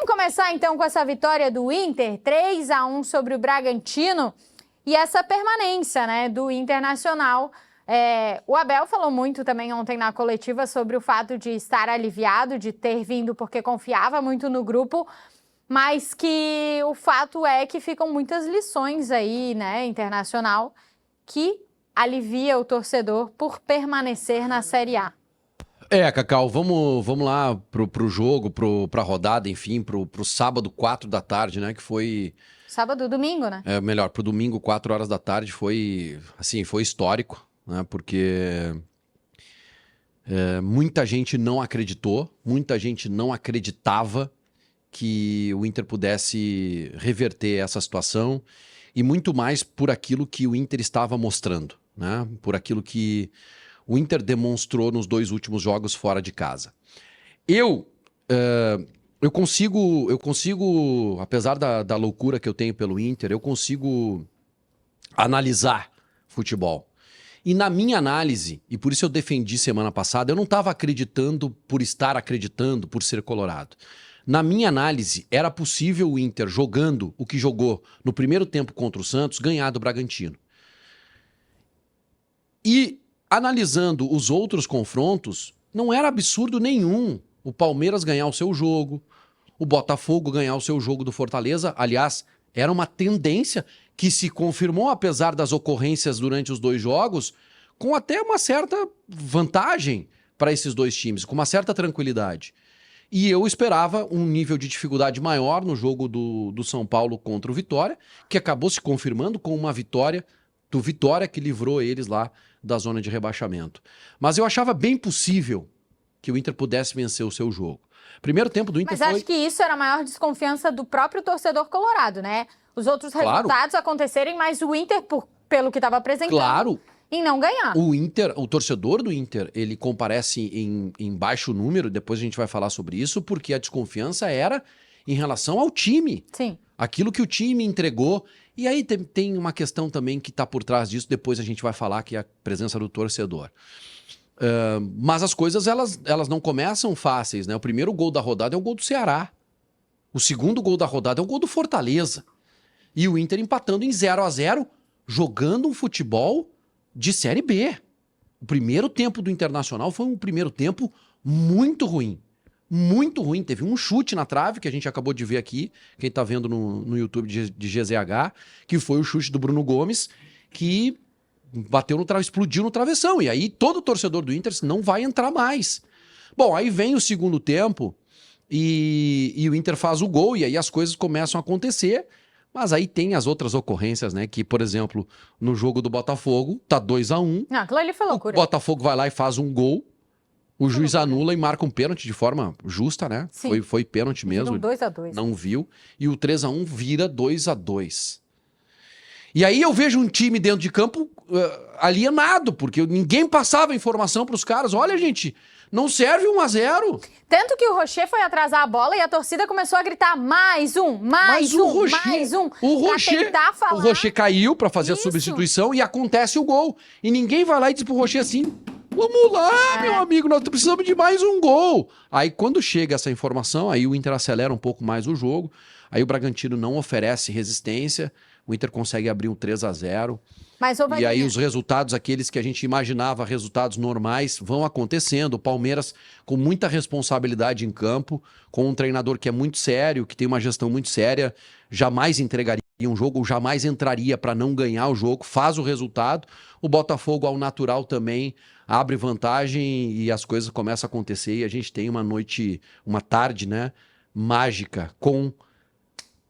Vamos começar então com essa vitória do Inter, 3-1 sobre o Bragantino e essa permanência, né, do Internacional. O Abel falou muito também ontem na coletiva sobre o fato de estar aliviado, de ter vindo porque confiava muito no grupo, mas que o fato é que ficam muitas lições aí, né, Internacional, que alivia o torcedor por permanecer na Série A. Cacau, vamos lá pro jogo, pra rodada, enfim, pro sábado, 4 da tarde, né, que foi... Sábado, domingo, né? Melhor, pro domingo, 4 horas da tarde, foi histórico, né, porque muita gente não acreditou, muita gente não acreditava que o Inter pudesse reverter essa situação e muito mais por aquilo que o Inter estava mostrando, né, por aquilo que o Inter demonstrou nos 2 últimos jogos fora de casa. Eu consigo, apesar da loucura que eu tenho pelo Inter, eu consigo analisar futebol. E na minha análise, e por isso eu defendi semana passada, eu não estava acreditando por estar acreditando, por ser colorado. Na minha análise, era possível o Inter, jogando o que jogou no primeiro tempo contra o Santos, ganhar do Bragantino. E analisando os outros confrontos, não era absurdo nenhum o Palmeiras ganhar o seu jogo, o Botafogo ganhar o seu jogo do Fortaleza. Aliás, era uma tendência que se confirmou, apesar das ocorrências durante os 2 jogos, com até uma certa vantagem para esses 2 times, com uma certa tranquilidade. E eu esperava um nível de dificuldade maior no jogo do São Paulo contra o Vitória, que acabou se confirmando com uma vitória do Vitória que livrou eles lá da zona de rebaixamento. Mas eu achava bem possível que o Inter pudesse vencer o seu jogo. Primeiro tempo do Inter Mas acho que isso era a maior desconfiança do próprio torcedor colorado, né? Os outros resultados acontecerem, mas o Inter, pelo que estava apresentando, em não ganhar. O torcedor do Inter, ele comparece em baixo número, depois a gente vai falar sobre isso, porque a desconfiança era em relação ao time. Sim. Aquilo que o time entregou. E aí tem uma questão também que está por trás disso, depois a gente vai falar, que é a presença do torcedor. Mas as coisas, elas não começam fáceis, né? O primeiro gol da rodada é o gol do Ceará. O segundo gol da rodada é o gol do Fortaleza. E o Inter empatando em 0-0, jogando um futebol de Série B. O primeiro tempo do Internacional foi um primeiro tempo muito ruim. Muito ruim. Teve um chute na trave, que a gente acabou de ver aqui, quem tá vendo no YouTube de GZH, que foi o chute do Bruno Gomes, que bateu explodiu no travessão. E aí todo torcedor do Inter não vai entrar mais. Bom, aí vem o segundo tempo e o Inter faz o gol, e aí as coisas começam a acontecer. Mas aí tem as outras ocorrências, né? Que, por exemplo, no jogo do Botafogo, tá 2-1. Aquilo ali foi loucura. O Botafogo vai lá e faz um gol. O juiz anula e marca um pênalti de forma justa, né? Sim. Foi pênalti mesmo. 2-2. Não viu. E o 3-1 vira 2-2. E aí eu vejo um time dentro de campo alienado, porque ninguém passava informação pros caras. Olha, gente, não serve 1-0. Tanto que o Rocher foi atrasar a bola e a torcida começou a gritar mais um. O Rocher caiu pra fazer a substituição e acontece o gol. E ninguém vai lá e diz pro Rocher assim: vamos lá, meu amigo, nós precisamos de mais um gol. Aí quando chega essa informação, aí o Inter acelera um pouco mais o jogo, aí o Bragantino não oferece resistência, o Inter consegue abrir um 3-0. E aí os resultados, aqueles que a gente imaginava resultados normais, vão acontecendo. O Palmeiras com muita responsabilidade em campo, com um treinador que é muito sério, que tem uma gestão muito séria, jamais entregaria um jogo, jamais entraria para não ganhar o jogo, faz o resultado. O Botafogo, ao natural, também abre vantagem e as coisas começam a acontecer. E a gente tem uma tarde, né, mágica, com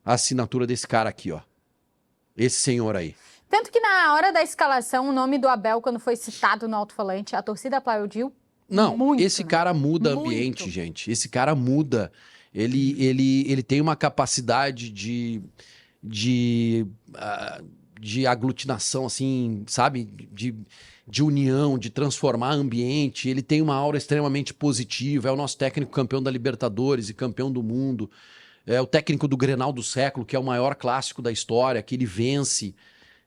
a assinatura desse cara aqui, ó. Esse senhor aí. Tanto que na hora da escalação, o nome do Abel, quando foi citado no alto-falante, a torcida aplaudiu. Não, muito, esse cara muda ambiente, gente. Esse cara muda. Ele tem uma capacidade de aglutinação, assim, sabe? De união, de transformar ambiente. Ele tem uma aura extremamente positiva. É o nosso técnico campeão da Libertadores e campeão do mundo. É o técnico do Grenal do século, que é o maior clássico da história, que ele vence.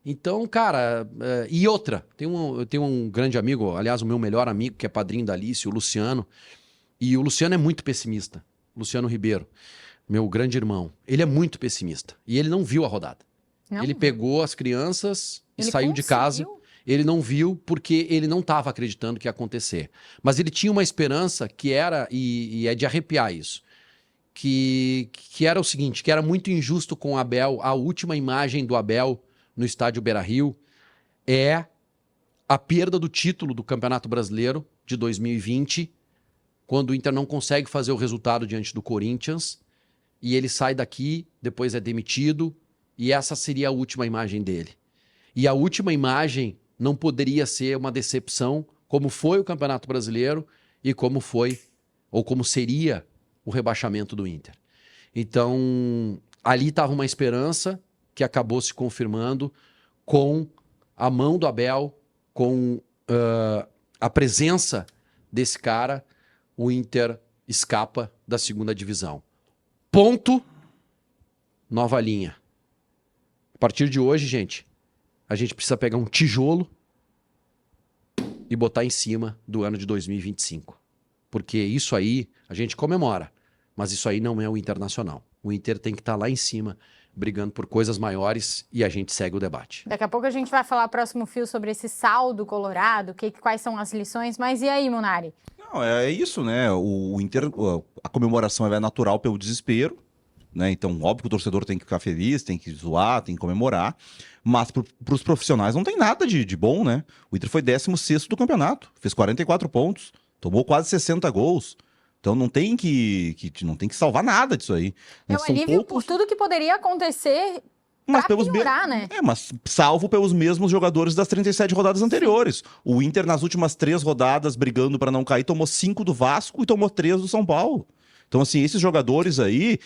Então, cara, e outra, eu tenho um grande amigo, aliás, o meu melhor amigo, que é padrinho da Alice, o Luciano, e o Luciano é muito pessimista, Luciano Ribeiro. meu grande irmão, ele é muito pessimista. E ele não viu a rodada. Não? Ele pegou as crianças e Ele saiu de casa. conseguiu? Ele não viu porque ele não estava acreditando que ia acontecer. Mas ele tinha uma esperança que era, e é de arrepiar isso, que era o seguinte, que era muito injusto com o Abel. A última imagem do Abel no estádio Beira-Rio é a perda do título do Campeonato Brasileiro de 2020, quando o Inter não consegue fazer o resultado diante do Corinthians, e ele sai daqui, depois é demitido, e essa seria a última imagem dele. E a última imagem não poderia ser uma decepção, como foi o Campeonato Brasileiro e como foi, ou como seria o rebaixamento do Inter. Então, ali estava uma esperança que acabou se confirmando com a mão do Abel, com a presença desse cara, o Inter escapa da segunda divisão. Ponto, nova linha. A partir de hoje, gente, a gente precisa pegar um tijolo e botar em cima do ano de 2025. Porque isso aí a gente comemora, mas isso aí não é o Internacional. O Inter tem que estar lá em cima, brigando por coisas maiores, e a gente segue o debate. Daqui a pouco a gente vai falar próximo fio sobre esse saldo colorado, quais são as lições, mas e aí, Munari? Não, é isso, né? O Inter, a comemoração é natural pelo desespero, né? Então, óbvio que o torcedor tem que ficar feliz, tem que zoar, tem que comemorar, mas para os profissionais não tem nada de bom, né? O Inter foi 16º do campeonato, fez 44 pontos, tomou quase 60 gols. Então não tem que salvar nada disso aí. É um alívio por tudo que poderia acontecer pra piorar, né? Mas salvo pelos mesmos jogadores das 37 rodadas anteriores. O Inter, nas últimas 3 rodadas, brigando para não cair, tomou 5 do Vasco e tomou 3 do São Paulo. Então, assim, esses jogadores aí,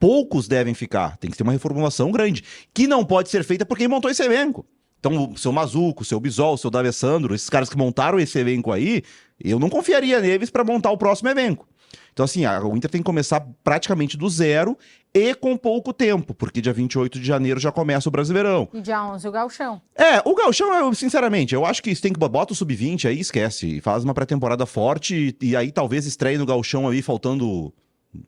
poucos devem ficar. Tem que ter uma reformulação grande, que não pode ser feita porque montou esse elenco. Então, o seu Mazuco, o seu Bisol, o seu D'Alessandro, esses caras que montaram esse elenco aí, eu não confiaria neles para montar o próximo elenco. Então, assim, o Inter tem que começar praticamente do zero e com pouco tempo, porque dia 28 de janeiro já começa o Brasileirão. E dia 11 o Gauchão. O Gauchão, sinceramente, eu acho que tem que bota o sub-20 aí, esquece, faz uma pré-temporada forte e aí talvez estreie no Gauchão aí, faltando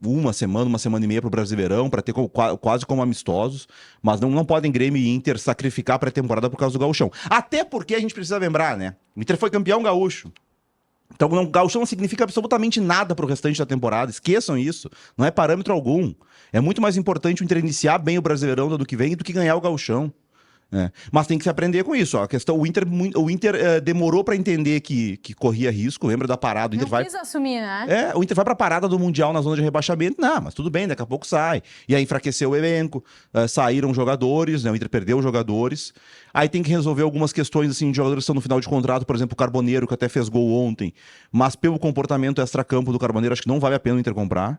uma semana e meia pro Brasileirão, para ter quase como amistosos, mas não podem Grêmio e Inter sacrificar a pré-temporada por causa do Gauchão. Até porque a gente precisa lembrar, né? O Inter foi campeão gaúcho. Então, o Gauchão não significa absolutamente nada pro restante da temporada. Esqueçam isso. Não é parâmetro algum. É muito mais importante o Inter iniciar bem o Brasileirão do ano que vem do que ganhar o Gauchão. Mas tem que se aprender com isso. A questão, o Inter demorou para entender que corria risco. Lembra da parada? O Inter não quis assumir, né? O Inter vai para a parada do Mundial na zona de rebaixamento. Não, mas tudo bem, daqui a pouco sai. E aí enfraqueceu o elenco, saíram jogadores, né? O Inter perdeu jogadores. Aí tem que resolver algumas questões assim, de jogadores que estão no final de contrato, por exemplo, o Carboneiro, que até fez gol ontem. Mas pelo comportamento extra-campo do Carboneiro, acho que não vale a pena o Inter comprar.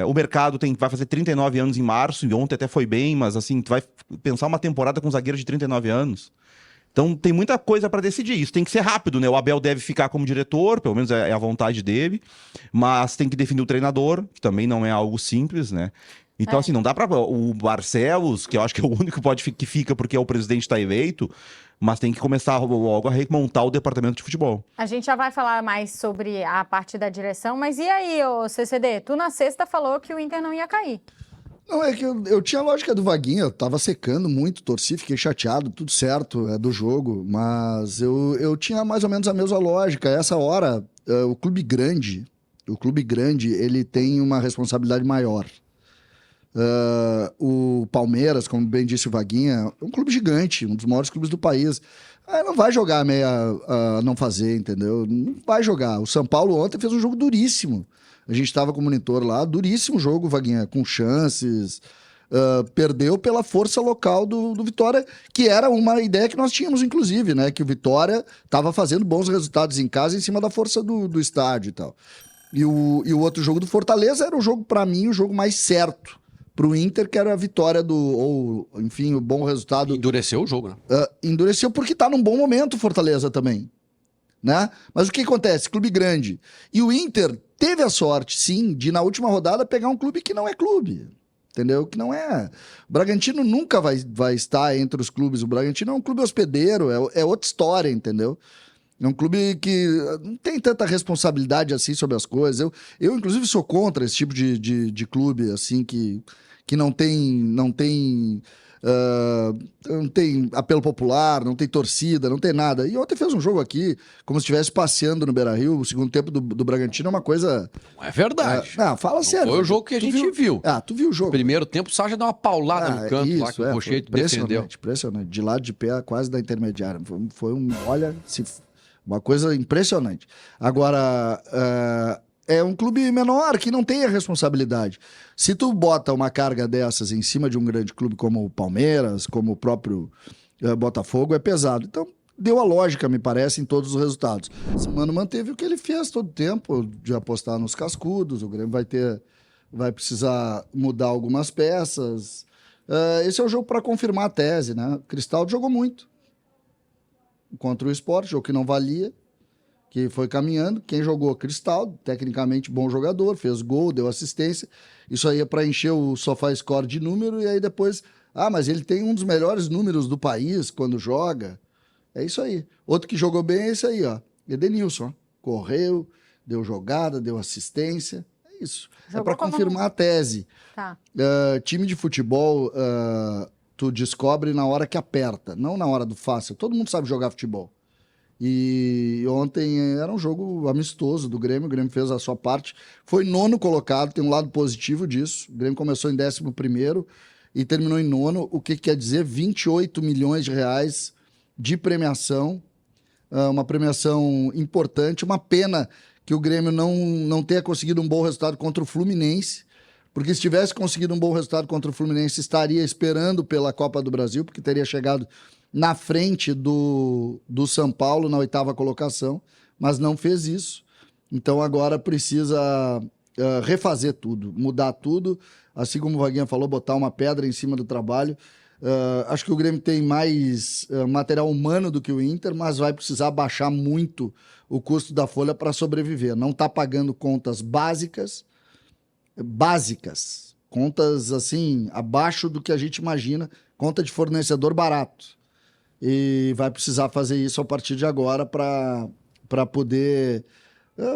O mercado vai fazer 39 anos em março, e ontem até foi bem, mas assim, tu vai pensar uma temporada com zagueiro de 39 anos. Então tem muita coisa para decidir. Isso tem que ser rápido, né? O Abel deve ficar como diretor, pelo menos é a vontade dele, mas tem que definir o treinador, que também não é algo simples, né? Então, assim, não dá para o Barcelos, que eu acho que é o único que fica porque o presidente está eleito, mas tem que começar logo a remontar o departamento de futebol. A gente já vai falar mais sobre a parte da direção, mas e aí, ô CCD? Tu na sexta falou que o Inter não ia cair. Não, é que eu tinha a lógica do Vaguinha, eu tava secando muito, torci, fiquei chateado, tudo certo, do jogo, mas eu tinha mais ou menos a mesma lógica. Essa hora, o clube grande, ele tem uma responsabilidade maior. O Palmeiras, como bem disse o Vaguinha, é um clube gigante, um dos maiores clubes do país. Não vai jogar meia não fazer, entendeu? Não vai jogar. O São Paulo ontem fez um jogo duríssimo. A gente estava com o monitor lá, duríssimo jogo, Vaguinha, com chances. Perdeu pela força local do Vitória, que era uma ideia que nós tínhamos, inclusive, né? Que o Vitória estava fazendo bons resultados em casa em cima da força do estádio e tal. E o outro jogo do Fortaleza era o jogo, para mim, o jogo mais certo pro Inter, que era a vitória enfim, o bom resultado. Endureceu o jogo, né? Endureceu porque tá num bom momento o Fortaleza também, né? Mas o que acontece? Clube grande. E o Inter teve a sorte, sim, de na última rodada pegar um clube que não é clube, entendeu? Que não é... O Bragantino nunca vai estar entre os clubes. O Bragantino é um clube hospedeiro, é outra história, entendeu? É um clube que não tem tanta responsabilidade assim sobre as coisas. Eu inclusive, sou contra esse tipo de clube, assim, que não tem apelo popular, não tem torcida, não tem nada. E ontem fez um jogo aqui, como se estivesse passeando no Beira-Rio. O segundo tempo do Bragantino é uma coisa... Não é verdade. Não, fala Não sério. foi o jogo que a gente viu. Ah, tu viu o jogo. Primeiro tempo, o Sacha deu uma paulada no canto lá, que o Cocheito defendeu. Impressionante. De lado de pé, quase da intermediária. Foi uma coisa impressionante. Agora, é um clube menor que não tem a responsabilidade. Se tu bota uma carga dessas em cima de um grande clube como o Palmeiras, como o próprio Botafogo, é pesado. Então, deu a lógica, me parece, em todos os resultados. O Mano manteve o que ele fez todo o tempo, de apostar nos cascudos. O Grêmio vai precisar mudar algumas peças. Esse é o jogo para confirmar a tese, né? O Cristaldo jogou muito contra o Sport, jogo que não valia, que foi caminhando. Quem jogou? Cristaldo, tecnicamente bom jogador, fez gol, deu assistência. Isso aí é para encher o SofaScore de número, e aí depois... mas ele tem um dos melhores números do país quando joga. É isso aí. Outro que jogou bem é esse aí, ó. Edenilson, ó. Correu, deu jogada, deu assistência. É isso. Jogou é para confirmar a tese. Tá. Time de futebol, tu descobre na hora que aperta, não na hora do fácil. Todo mundo sabe jogar futebol. E ontem era um jogo amistoso do Grêmio. O Grêmio fez a sua parte. Foi 9º colocado, tem um lado positivo disso. O Grêmio começou em 11º e terminou em 9º, o que quer dizer 28 milhões de reais de premiação. Uma premiação importante. Uma pena que o Grêmio não tenha conseguido um bom resultado contra o Fluminense, porque se tivesse conseguido um bom resultado contra o Fluminense, estaria esperando pela Copa do Brasil, porque teria chegado na frente do São Paulo na 8ª colocação, mas não fez isso. Então agora precisa refazer tudo, mudar tudo, assim como o Vaguinha falou, botar uma pedra em cima do trabalho. Acho que o Grêmio tem mais material humano do que o Inter, mas vai precisar baixar muito o custo da folha para sobreviver. Não está pagando contas básicas, contas assim, abaixo do que a gente imagina, conta de fornecedor barato. E vai precisar fazer isso a partir de agora para poder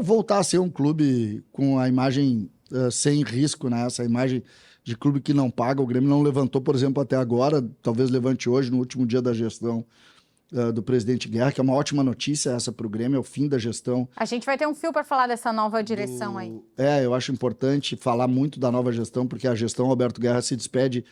voltar a ser um clube com a imagem sem risco, né? Essa imagem de clube que não paga. O Grêmio não levantou, por exemplo, até agora, talvez levante hoje, no último dia da gestão do presidente Guerra, que é uma ótima notícia essa para o Grêmio, é o fim da gestão. A gente vai ter um fio para falar dessa nova direção aí. Eu acho importante falar muito da nova gestão, porque a gestão Alberto Guerra se despede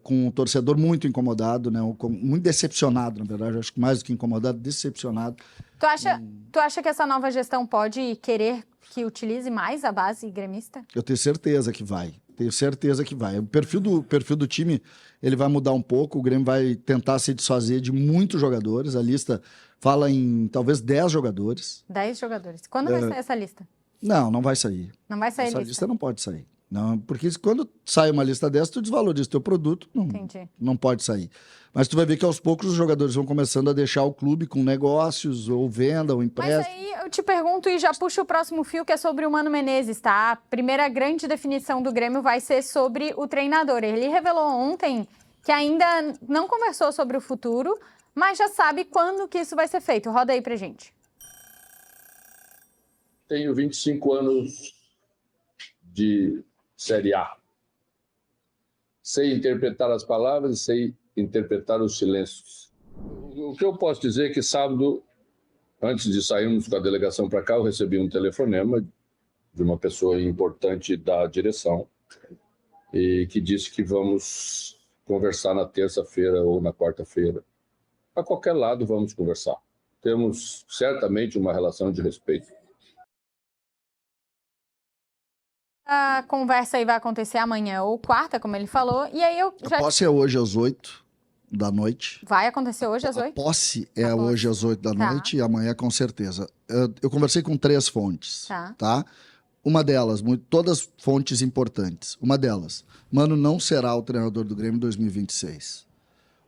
com um torcedor muito incomodado, né? Muito decepcionado, na verdade. Acho que mais do que incomodado, decepcionado. Tu acha que essa nova gestão pode querer que utilize mais a base gremista? Eu tenho certeza que vai. O perfil do time ele vai mudar um pouco. O Grêmio vai tentar se desfazer de muitos jogadores. A lista fala em talvez 10 jogadores. 10 jogadores. Quando vai sair essa lista? Não vai sair. Não vai sair essa lista não pode sair. Não, porque quando sai uma lista dessa, tu desvaloriza o teu produto, não pode sair. Mas tu vai ver que aos poucos os jogadores vão começando a deixar o clube com negócios, ou venda, ou empréstimo. Mas aí eu te pergunto e já puxo o próximo fio, que é sobre o Mano Menezes, tá? A primeira grande definição do Grêmio vai ser sobre o treinador. Ele revelou ontem que ainda não conversou sobre o futuro, mas já sabe quando que isso vai ser feito. Roda aí pra gente. Tenho 25 anos de Série A. Sei interpretar as palavras e sei interpretar os silêncios. O que eu posso dizer é que sábado, antes de sairmos com a delegação para cá, eu recebi um telefonema de uma pessoa importante da direção e que disse que vamos conversar na terça-feira ou na quarta-feira. A qualquer lado vamos conversar. Temos certamente uma relação de respeito. A conversa aí vai acontecer amanhã ou quarta, como ele falou. E aí eu já... A posse é hoje às 8 da noite. Vai acontecer hoje às 8? A posse é hoje às 8 da noite e amanhã com certeza. Eu conversei com 3 fontes, tá? Uma delas, todas fontes importantes. Uma delas, Mano não será o treinador do Grêmio em 2026.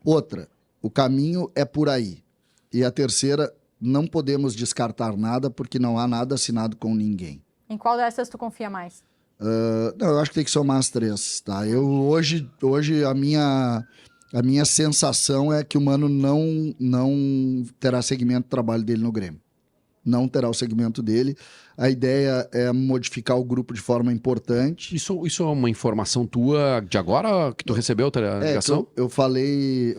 Outra, o caminho é por aí. E a terceira, não podemos descartar nada porque não há nada assinado com ninguém. Em qual dessas tu confia mais? Não, eu acho que tem que somar as 3, tá? Hoje a minha A minha sensação é que o Mano não terá segmento do trabalho dele no Grêmio. Não terá o segmento dele. A ideia é modificar o grupo de forma importante. Isso é uma informação tua de agora que tu recebeu a ligação? Eu falei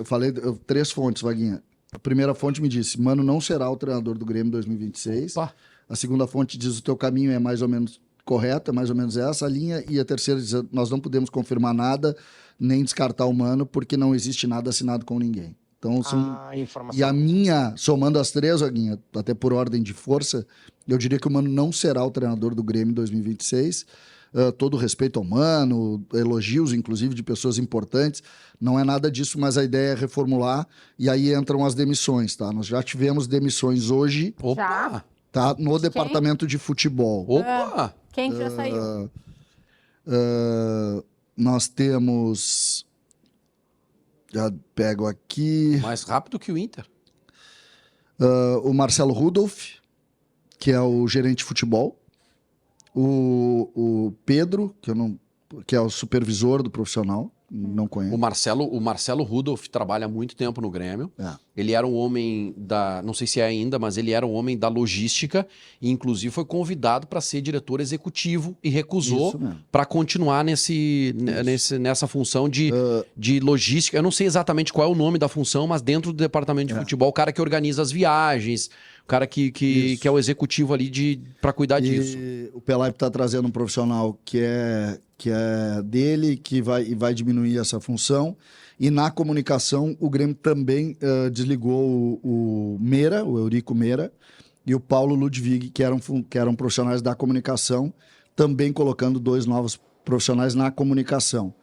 3 fontes, Vaguinha. A primeira fonte me disse, Mano não será o treinador do Grêmio em 2026. Opa. A segunda fonte diz, o teu caminho é mais ou menos correto, é mais ou menos essa a linha. E a terceira diz, nós não podemos confirmar nada, nem descartar o Mano, porque não existe nada assinado com ninguém. Então, Informação. e a minha, somando as 3, Vaguinha, até por ordem de força, eu diria que o Mano não será o treinador do Grêmio em 2026. Todo respeito ao Mano, elogios, inclusive, de pessoas importantes. Não é nada disso, mas a ideia é reformular. E aí entram as demissões, tá? Nós já tivemos demissões hoje, Opa! tá? No departamento de futebol. Opa! Quem que já saiu? Nós temos... Já pego aqui... Mais rápido que o Inter. o Marcelo Rudolph, que é o gerente de futebol. O Pedro, que é o supervisor do profissional. Não conheço. O Marcelo Rudolph trabalha há muito tempo no Grêmio. É. Ele era um homem não sei se é ainda, mas ele era um homem da logística e inclusive foi convidado para ser diretor executivo e recusou Isso mesmo. para continuar nessa função de logística. Eu não sei exatamente qual é o nome da função, mas dentro do departamento de futebol, o cara que organiza as viagens, o cara que é o executivo ali para cuidar disso. O Pelaipe está trazendo um profissional que é dele, que vai diminuir essa função. E na comunicação, o Grêmio também desligou o Meira, o Eurico Meira, e o Paulo Ludwig, que eram profissionais da comunicação, também colocando 2 novos profissionais na comunicação.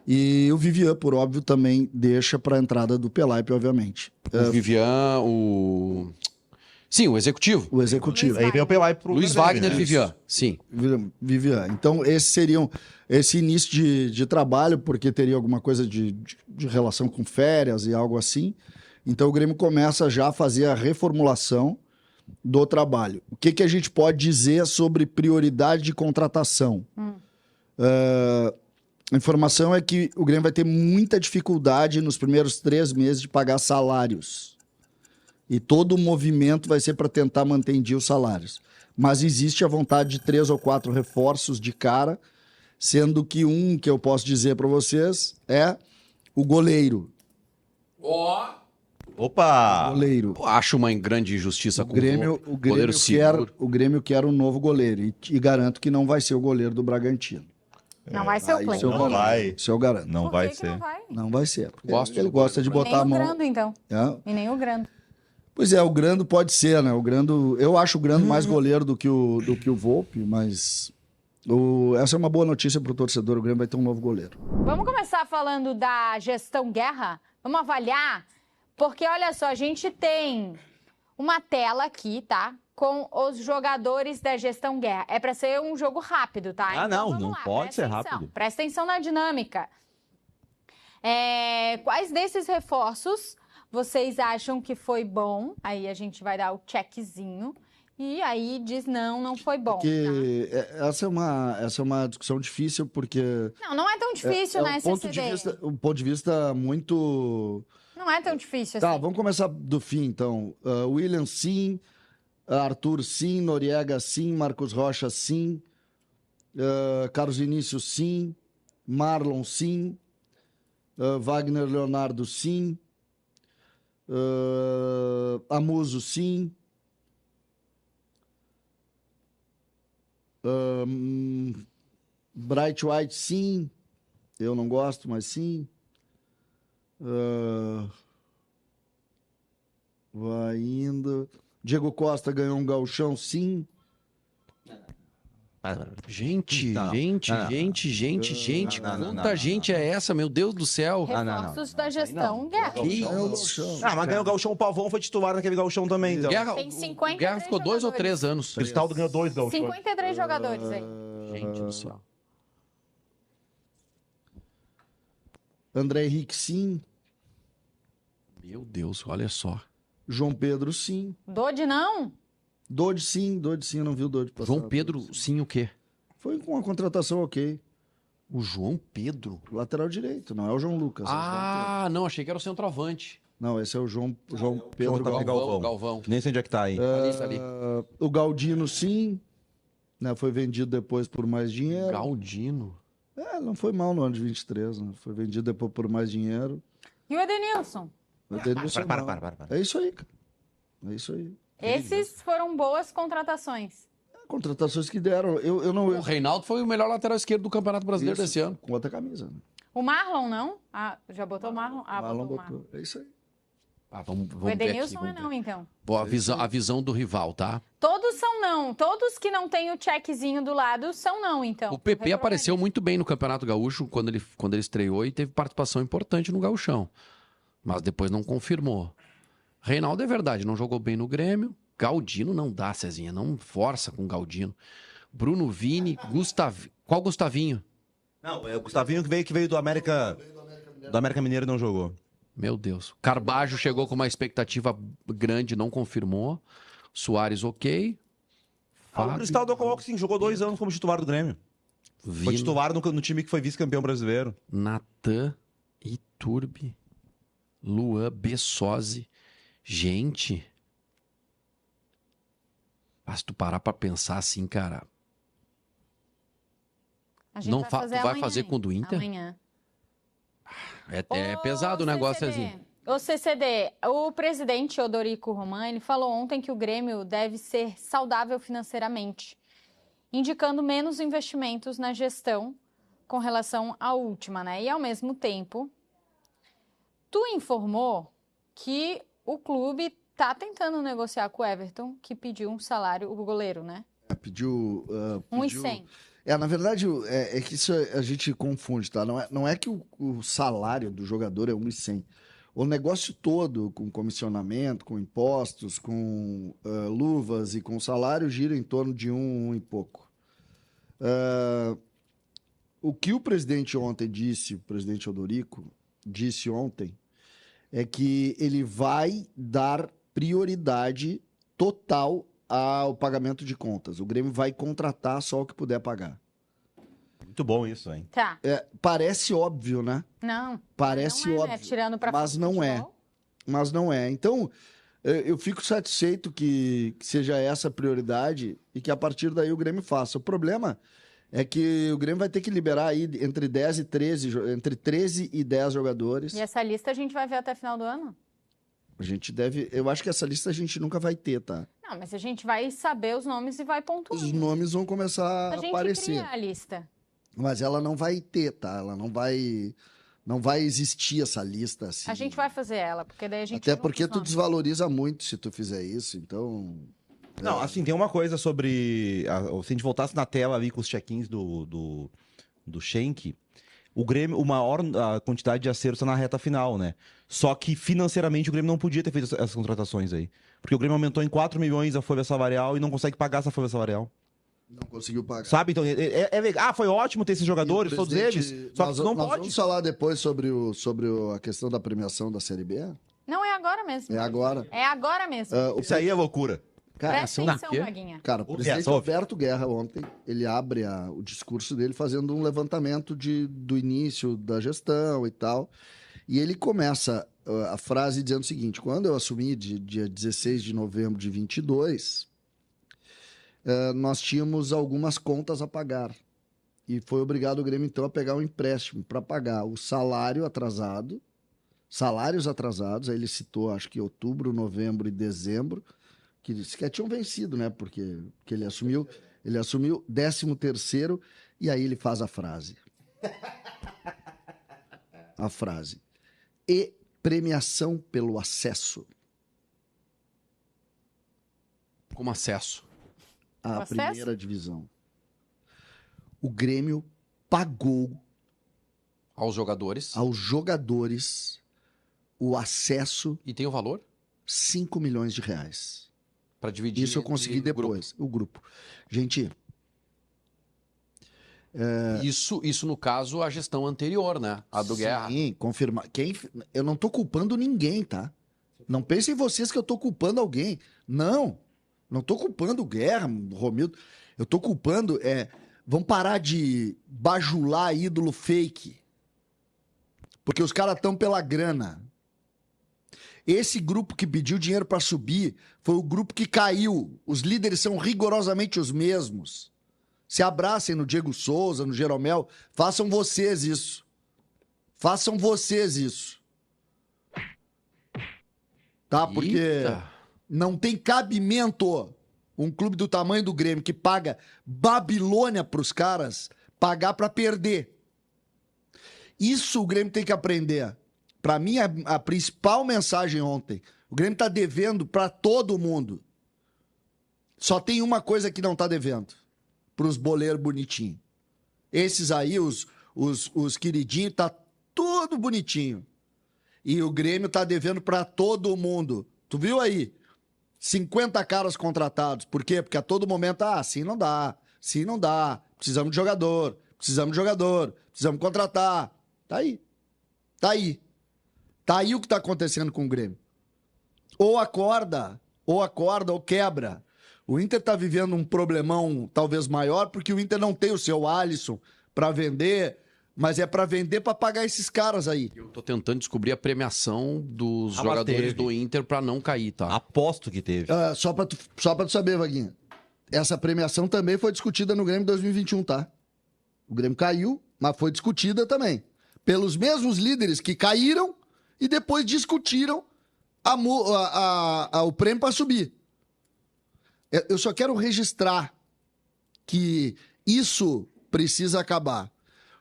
E o Vivian, por óbvio, também deixa para a entrada do Pelaipe, obviamente. O Vivian, Sim, o executivo. O executivo. Aí vem o Pelai pro Luiz Grêmio, Wagner né? Vivian, sim. Vivian. Então, esses seriam esse início de trabalho, porque teria alguma coisa de relação com férias e algo assim. Então, o Grêmio começa já a fazer a reformulação do trabalho. O que a gente pode dizer sobre prioridade de contratação? A informação é que o Grêmio vai ter muita dificuldade nos primeiros 3 meses de pagar salários. E todo o movimento vai ser para tentar manter em dia os salários. Mas existe a vontade de 3 ou 4 reforços de cara, sendo que um que eu posso dizer para vocês é o goleiro. Opa! Goleiro. Acho uma grande injustiça O com Grêmio, o goleiro o Grêmio quer um novo goleiro. E garanto que não vai ser o goleiro do Bragantino. Não vai ser o Cleiton. Isso eu Não garanto. vai. Isso eu garanto. Não Por vai que ser. não vai? Não vai ser. Porque Gosto ele do gosta de goleiro. E nem botar a o mão. Grando, então. É. E nem o Grando. Pois é, o Grando pode ser, né? Eu acho o Grando mais goleiro do que o Volpe, mas essa é uma boa notícia para o torcedor. O Grêmio vai ter um novo goleiro. Vamos começar falando da gestão Guerra? Vamos avaliar? Porque, olha só, a gente tem uma tela aqui, tá? Com os jogadores da gestão Guerra. É para ser um jogo rápido, tá? Não, vamos não lá, pode presta ser atenção. rápido. Presta atenção na dinâmica. Quais desses reforços vocês acham que foi bom? Aí a gente vai dar o checkzinho. E aí diz não foi bom. Porque essa é uma discussão difícil, porque... Não é tão difícil, né, CCD? Um ponto de vista muito... Não é tão difícil Tá, assim. vamos começar do fim, então. William, sim. Arthur, sim. Noriega, sim. Marcos Rocha, sim. Carlos Vinícius, sim. Marlon, sim. Wagner Leonardo, sim. Amuso, sim. Bright White, sim. Eu não gosto, mas sim. Vai indo. Diego Costa ganhou um gauchão, sim. Gente, Não, não. gente, Não, não. gente. Não, Quanta gente é essa, meu Deus do céu? Reforços da gestão Guerra. Que Ganhou o isso? gauchão. Ah, mas ganhou o Gauchão, o Pavão foi titular naquele Gauchão também, então. Guerra, Tem o 53 Guerra ficou 2 ou jogadores. 3 anos. Cristaldo ganhou 2 Gauchões. 53 jogadores aí. Gente do céu. André Henrique, sim. Meu Deus, olha só. João Pedro, sim. Dodi não? Dodi, sim. Eu não vi o Dodi passar. João Pedro, sim o quê? Foi com uma contratação ok. O João Pedro? Lateral direito, não é o João Lucas. é o João Pedro. Ah, não, achei que era o centroavante. Não, esse é o João Pedro Otávio Galvão. Galvão. Nem sei onde é que tá aí. Ali. O Galdino, sim. Né, foi vendido depois por mais dinheiro. Galdino. Não foi mal no ano de 23, né? Foi vendido depois por mais dinheiro. E o Edenilson? O Edenilson Para. não. É isso aí, cara. É isso aí. Esses foram boas contratações. Contratações que deram. Eu não. O Reinaldo foi o melhor lateral esquerdo do Campeonato Brasileiro Isso, desse ano. com outra camisa. Né? O Marlon, não? Ah, já botou o Marlon? Ah, Marlon botou o Marlon. botou. É isso aí. Vamos O ver aqui. Edenilson Vamos é ver. não, então. Bom, a visão do rival, tá? Todos são não. Todos que não tem o checkzinho do lado são não, então. O PP Reprovaria. apareceu muito bem no Campeonato Gaúcho quando ele estreou e teve participação importante no Gauchão. Mas depois não confirmou. Reinaldo é verdade, não jogou bem no Grêmio. Galdino não dá, Cezinha, não força com Galdino. Bruno Vini, Qual Gustavinho? Não, é o Gustavinho que veio do América Mineiro e não jogou. Meu Deus. Carbajo chegou com uma expectativa grande, não confirmou. Soares, ok. O Cristaldo eu coloco sim, jogou 2 anos como titular do Grêmio. Foi Vino, titular no time que foi vice-campeão brasileiro. Natan, Iturbe, Luan, Bessosi. Gente. Se tu parar pra pensar assim, cara. A gente Não vai fa- fazer tu vai amanhã, fazer hein? com o do Inter? Amanhã. É pesado o negócio, Cezinha. O CCD, o presidente Odorico Roman, ele falou ontem que o Grêmio deve ser saudável financeiramente, indicando menos investimentos na gestão com relação à última, né? E ao mesmo tempo, tu informou que o clube tá tentando negociar com o Everton, que pediu um salário, o goleiro, né? Pediu. 1,100. Na verdade, é que isso a gente confunde, tá? Não é que o salário do jogador é 1.100. O negócio todo, com comissionamento, com impostos, com luvas e com salário, gira em torno de um e pouco. O que o presidente ontem disse, o presidente Odorico, disse ontem, é que ele vai dar prioridade total ao pagamento de contas. O Grêmio vai contratar só o que puder pagar. Muito bom isso, hein? Tá. Parece óbvio, né? Não. Parece não é, óbvio. Né? Tirando pra mas não é. Mas não é. Então, eu fico satisfeito que seja essa a prioridade e que a partir daí o Grêmio faça. O problema é que o Grêmio vai ter que liberar aí entre 10 e 13, entre 13 e 10 jogadores. E essa lista a gente vai ver até final do ano? A gente deve... Eu acho que essa lista a gente nunca vai ter, tá? Não, mas a gente vai saber os nomes e vai pontuando. Os nomes vão começar a gente aparecer. cria a lista. Mas ela não vai ter, tá? Ela não vai existir essa lista assim. A gente vai fazer ela, porque daí a gente... Até junta porque os tu nomes. desvaloriza muito se tu fizer isso, então... Não, assim, tem uma coisa sobre... Se a gente voltasse na tela ali com os check-ins do Schenck, o Grêmio, a quantidade de acertos tá na reta final, né? Só que financeiramente o Grêmio não podia ter feito essas contratações aí. Porque o Grêmio aumentou em 4 milhões a folha salarial e não consegue pagar essa folha salarial. Não conseguiu pagar. Sabe? Então, foi ótimo ter esses jogadores, todos eles. Só que não nós pode. vamos falar depois sobre a questão da premiação da Série B? Não, é agora mesmo. É agora. É agora mesmo. Isso aí é loucura. Cara, Presta atenção, quê? Vaguinha. o presidente Alberto Guerra ontem, ele abre o discurso dele fazendo um levantamento do início da gestão e tal. E ele começa a frase dizendo o seguinte: quando eu assumi, dia 16 de novembro de 22, nós tínhamos algumas contas a pagar. E foi obrigado o Grêmio, então, a pegar um empréstimo para pagar o salários atrasados. Aí ele citou, acho que outubro, novembro e dezembro, que sequer tinham vencido, né? Porque ele assumiu 13º, e aí ele faz a frase. A frase. E premiação pelo acesso. Como acesso? À Acesso? primeira divisão. O Grêmio pagou Aos jogadores. aos jogadores o acesso E tem o valor? 5 milhões de reais. Pra dividir. Isso eu consegui entre o grupo. depois, o grupo. Gente, Isso, no caso, a gestão anterior, né? A do Guerra. sim, confirmar. Eu não tô culpando ninguém, tá? Não pensem vocês que eu tô culpando alguém. Não tô culpando o Guerra, Romildo. Eu tô culpando Vamos parar de bajular ídolo fake. Porque os caras estão pela grana. Esse grupo que pediu dinheiro para subir foi o grupo que caiu. Os líderes são rigorosamente os mesmos. Se abracem no Diego Souza, no Jeromel. Façam vocês isso. Façam vocês isso. Tá? Porque Eita. não tem cabimento um clube do tamanho do Grêmio que paga Babilônia pros caras pagar para perder. Isso o Grêmio tem que aprender. Para mim, a principal mensagem ontem. O Grêmio tá devendo para todo mundo. Só tem uma coisa que não tá devendo. Pros boleiros bonitinhos. Esses aí, os queridinhos, tá tudo bonitinho. E o Grêmio tá devendo para todo mundo. Tu viu aí? 50 caras contratados. Por quê? Porque a todo momento, assim não dá. Assim não dá. Precisamos de jogador. Precisamos contratar. Tá aí. Tá aí. Tá aí o que tá acontecendo com o Grêmio. Ou acorda, ou quebra. O Inter tá vivendo um problemão talvez maior, porque o Inter não tem o seu Alisson pra vender, mas é pra vender pra pagar esses caras aí. Eu tô tentando descobrir a premiação dos mas jogadores teve. do Inter pra não cair, tá? Aposto que teve. Só pra tu saber, Vaguinha. Essa premiação também foi discutida no Grêmio 2021, tá? O Grêmio caiu, mas foi discutida também. Pelos mesmos líderes que caíram e depois discutiram o prêmio para subir. Eu só quero registrar que isso precisa acabar.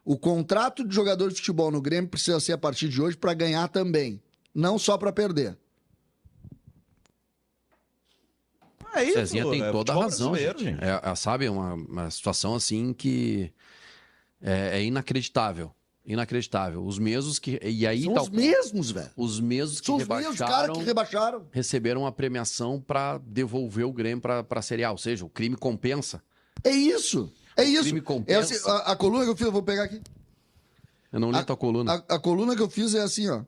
O contrato de jogador de futebol no Grêmio precisa ser a partir de hoje para ganhar também, não só para perder. É isso, Cezinha tem toda a futebol razão, brasileiro, gente. Sabe, uma situação assim que é inacreditável. Inacreditável. Os mesmos que... E aí, São os mesmos, velho. Os mesmos que São os mesmos caras que rebaixaram. receberam a premiação pra devolver o Grêmio pra Série A. Ou seja, o crime compensa. É isso. É isso. crime compensa. É assim, a coluna que eu fiz, eu vou pegar aqui. Eu não li tua coluna. A coluna que eu fiz é assim, ó.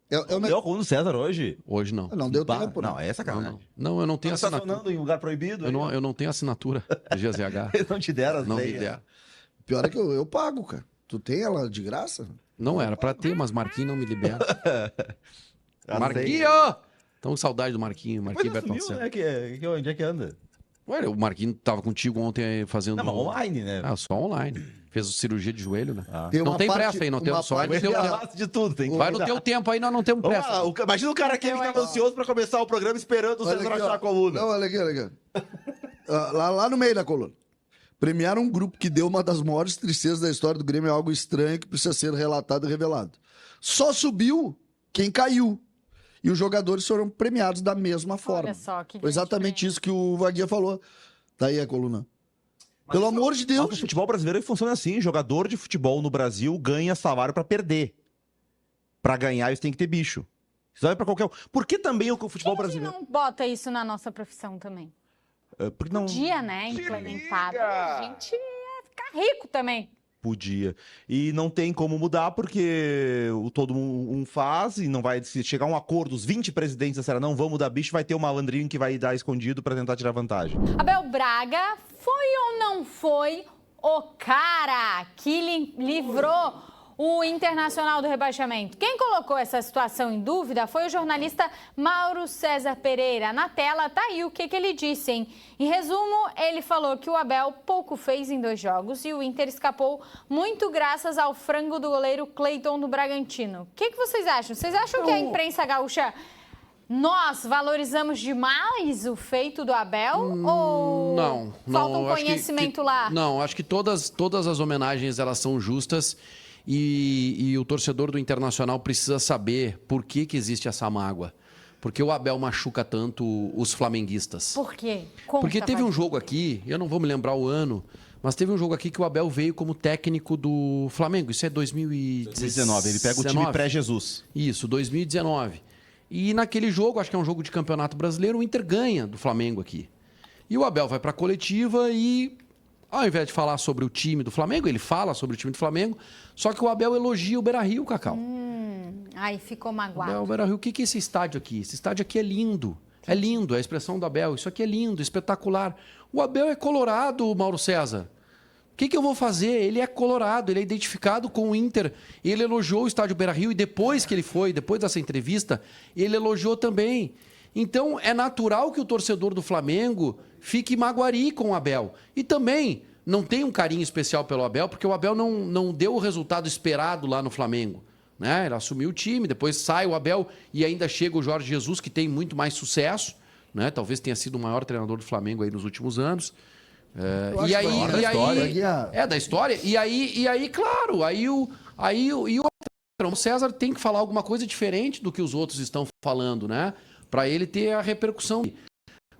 Deu a coluna do César hoje? Hoje não. Não deu Bah, tempo, né? não, é sacanagem. Não, eu não tenho Tá assinatura. estacionando em lugar proibido? Eu não tenho assinatura de GZH. Eles não te deram as Não me senhas. deram. Pior é que eu pago, cara. Tu tem ela de graça? Não era pra ter, mas Marquinhos não me libera. A Marquinho! Tão com saudade do Marquinho. Mas Marquinho não sumiu, Bertoncello. né? Onde é que anda? Ué, o Marquinhos tava contigo ontem fazendo... Não, mas online, né? Só online. Fez cirurgia de joelho, né? Tem Não uma tem parte- pressa aí, não tem uma só parte vai no teu que tempo. Faz de tudo, tem que Vai no cuidar. teu tempo aí, nós não temos Vamos pressa. lá, imagina o cara aqui que tava ansioso pra começar o programa esperando o Olha César aqui, achar ó. a coluna. Não, olha aqui. Lá no meio da coluna. Premiaram um grupo que deu uma das maiores tristezas da história do Grêmio, é algo estranho que precisa ser relatado e revelado. Só subiu quem caiu. E os jogadores foram premiados da mesma forma. Olha só, que Foi exatamente grande isso que o Vaguinha falou. Tá aí a coluna. Pelo amor de Mas o Deus. futebol brasileiro funciona assim: jogador de futebol no Brasil ganha salário pra perder. Pra ganhar, eles têm que ter bicho. Isso vai pra qualquer um. Por que também o futebol prêmio. A gente brasileiro? não bota isso na nossa profissão também. Porque não Podia, né? Implementado. A gente ia ficar rico também. podia. E não tem como mudar porque todo mundo faz e não vai se chegar a um acordo. Os 20 presidentes disseram, não, vamos dar bicho, vai ter um malandrinho que vai dar escondido pra tentar tirar vantagem. Abel Braga foi ou não foi o cara que livrou o Internacional do rebaixamento? Quem colocou essa situação em dúvida foi o jornalista Mauro César Pereira. Na tela tá aí o que ele disse, hein? Em resumo, ele falou que o Abel pouco fez em 2 jogos e o Inter escapou muito graças ao frango do goleiro Cleiton do Bragantino. O que vocês acham? Vocês acham que a imprensa gaúcha... Nós valorizamos demais o feito do Abel? Ou Não. falta um acho conhecimento lá? Não, acho que todas as homenagens elas são justas e o torcedor do Internacional precisa saber por que existe essa mágoa. Porque o Abel machuca tanto os flamenguistas. Por quê? Conta, Porque teve um Vaguinho. jogo aqui, eu não vou me lembrar o ano, mas teve um jogo aqui que o Abel veio como técnico do Flamengo. Isso é 2019, ele pega o time pré-Jesus. Isso, 2019. E naquele jogo, acho que é um jogo de campeonato brasileiro, o Inter ganha do Flamengo aqui. E o Abel vai para a coletiva e, ao invés de falar sobre o time do Flamengo, ele fala sobre o time do Flamengo, só que o Abel elogia o Beira-Rio, Cacau. Aí ficou magoado. O Beira-Rio, o que é esse estádio aqui? Esse estádio aqui é lindo. É lindo, é a expressão do Abel. Isso aqui é lindo, espetacular. O Abel é colorado, Mauro César. que eu vou fazer? Ele é colorado, ele é identificado com o Inter. Ele elogiou o estádio Beira-Rio e depois que ele foi, depois dessa entrevista, ele elogiou também. Então, é natural que o torcedor do Flamengo fique magoari com o Abel. E também não tem um carinho especial pelo Abel, porque o Abel não deu o resultado esperado lá no Flamengo. Né? Ele assumiu o time, depois sai o Abel e ainda chega o Jorge Jesus, que tem muito mais sucesso. Né? Talvez tenha sido o maior treinador do Flamengo aí nos últimos anos. Da história. E aí, claro, o César tem que falar alguma coisa diferente do que os outros estão falando, né? Para ele ter a repercussão.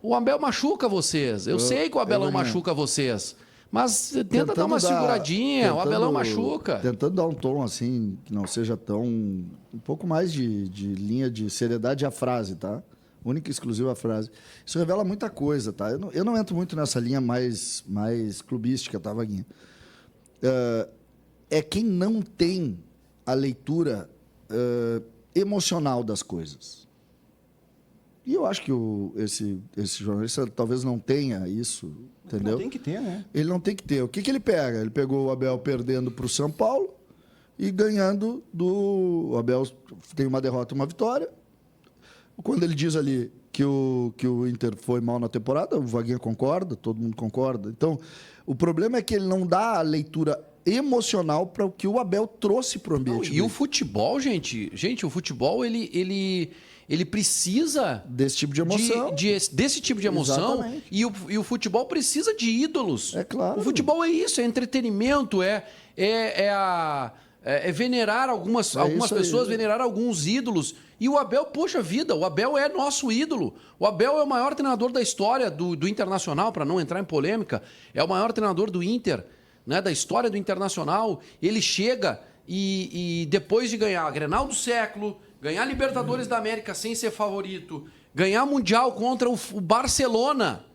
O Abel machuca vocês. Eu sei que o Abelão machuca vocês. Mas tenta dar uma seguradinha, o Abelão machuca. Tentando dar um tom assim, que não seja tão... Um pouco mais de linha de seriedade à frase, tá? Única e exclusiva frase. Isso revela muita coisa, tá? Eu não entro muito nessa linha mais clubística, tá, Vaguinha? É quem não tem a leitura emocional das coisas. E eu acho que esse jornalista talvez não tenha isso, entendeu? Não tem que ter, né? Ele não tem que ter. O que ele pega? Ele pegou o Abel perdendo para o São Paulo e ganhando do... O Abel tem uma derrota e uma vitória. Quando ele diz ali que o Inter foi mal na temporada, o Vaguinha concorda, todo mundo concorda. Então, o problema é que ele não dá a leitura emocional para o que o Abel trouxe para o ambiente. E o futebol, gente, o futebol, ele precisa... Desse tipo de emoção. Desse tipo de emoção. Exatamente. E o futebol precisa de ídolos. É claro. O futebol é isso, é entretenimento, é venerar algumas pessoas, venerar alguns ídolos. E o Abel, poxa vida, o Abel é nosso ídolo. O Abel é o maior treinador da história do Internacional, para não entrar em polêmica. É o maior treinador do Inter, né, da história do Internacional. Ele chega e depois de ganhar a Grenal do século, ganhar a Libertadores da América sem ser favorito, ganhar Mundial contra o Barcelona.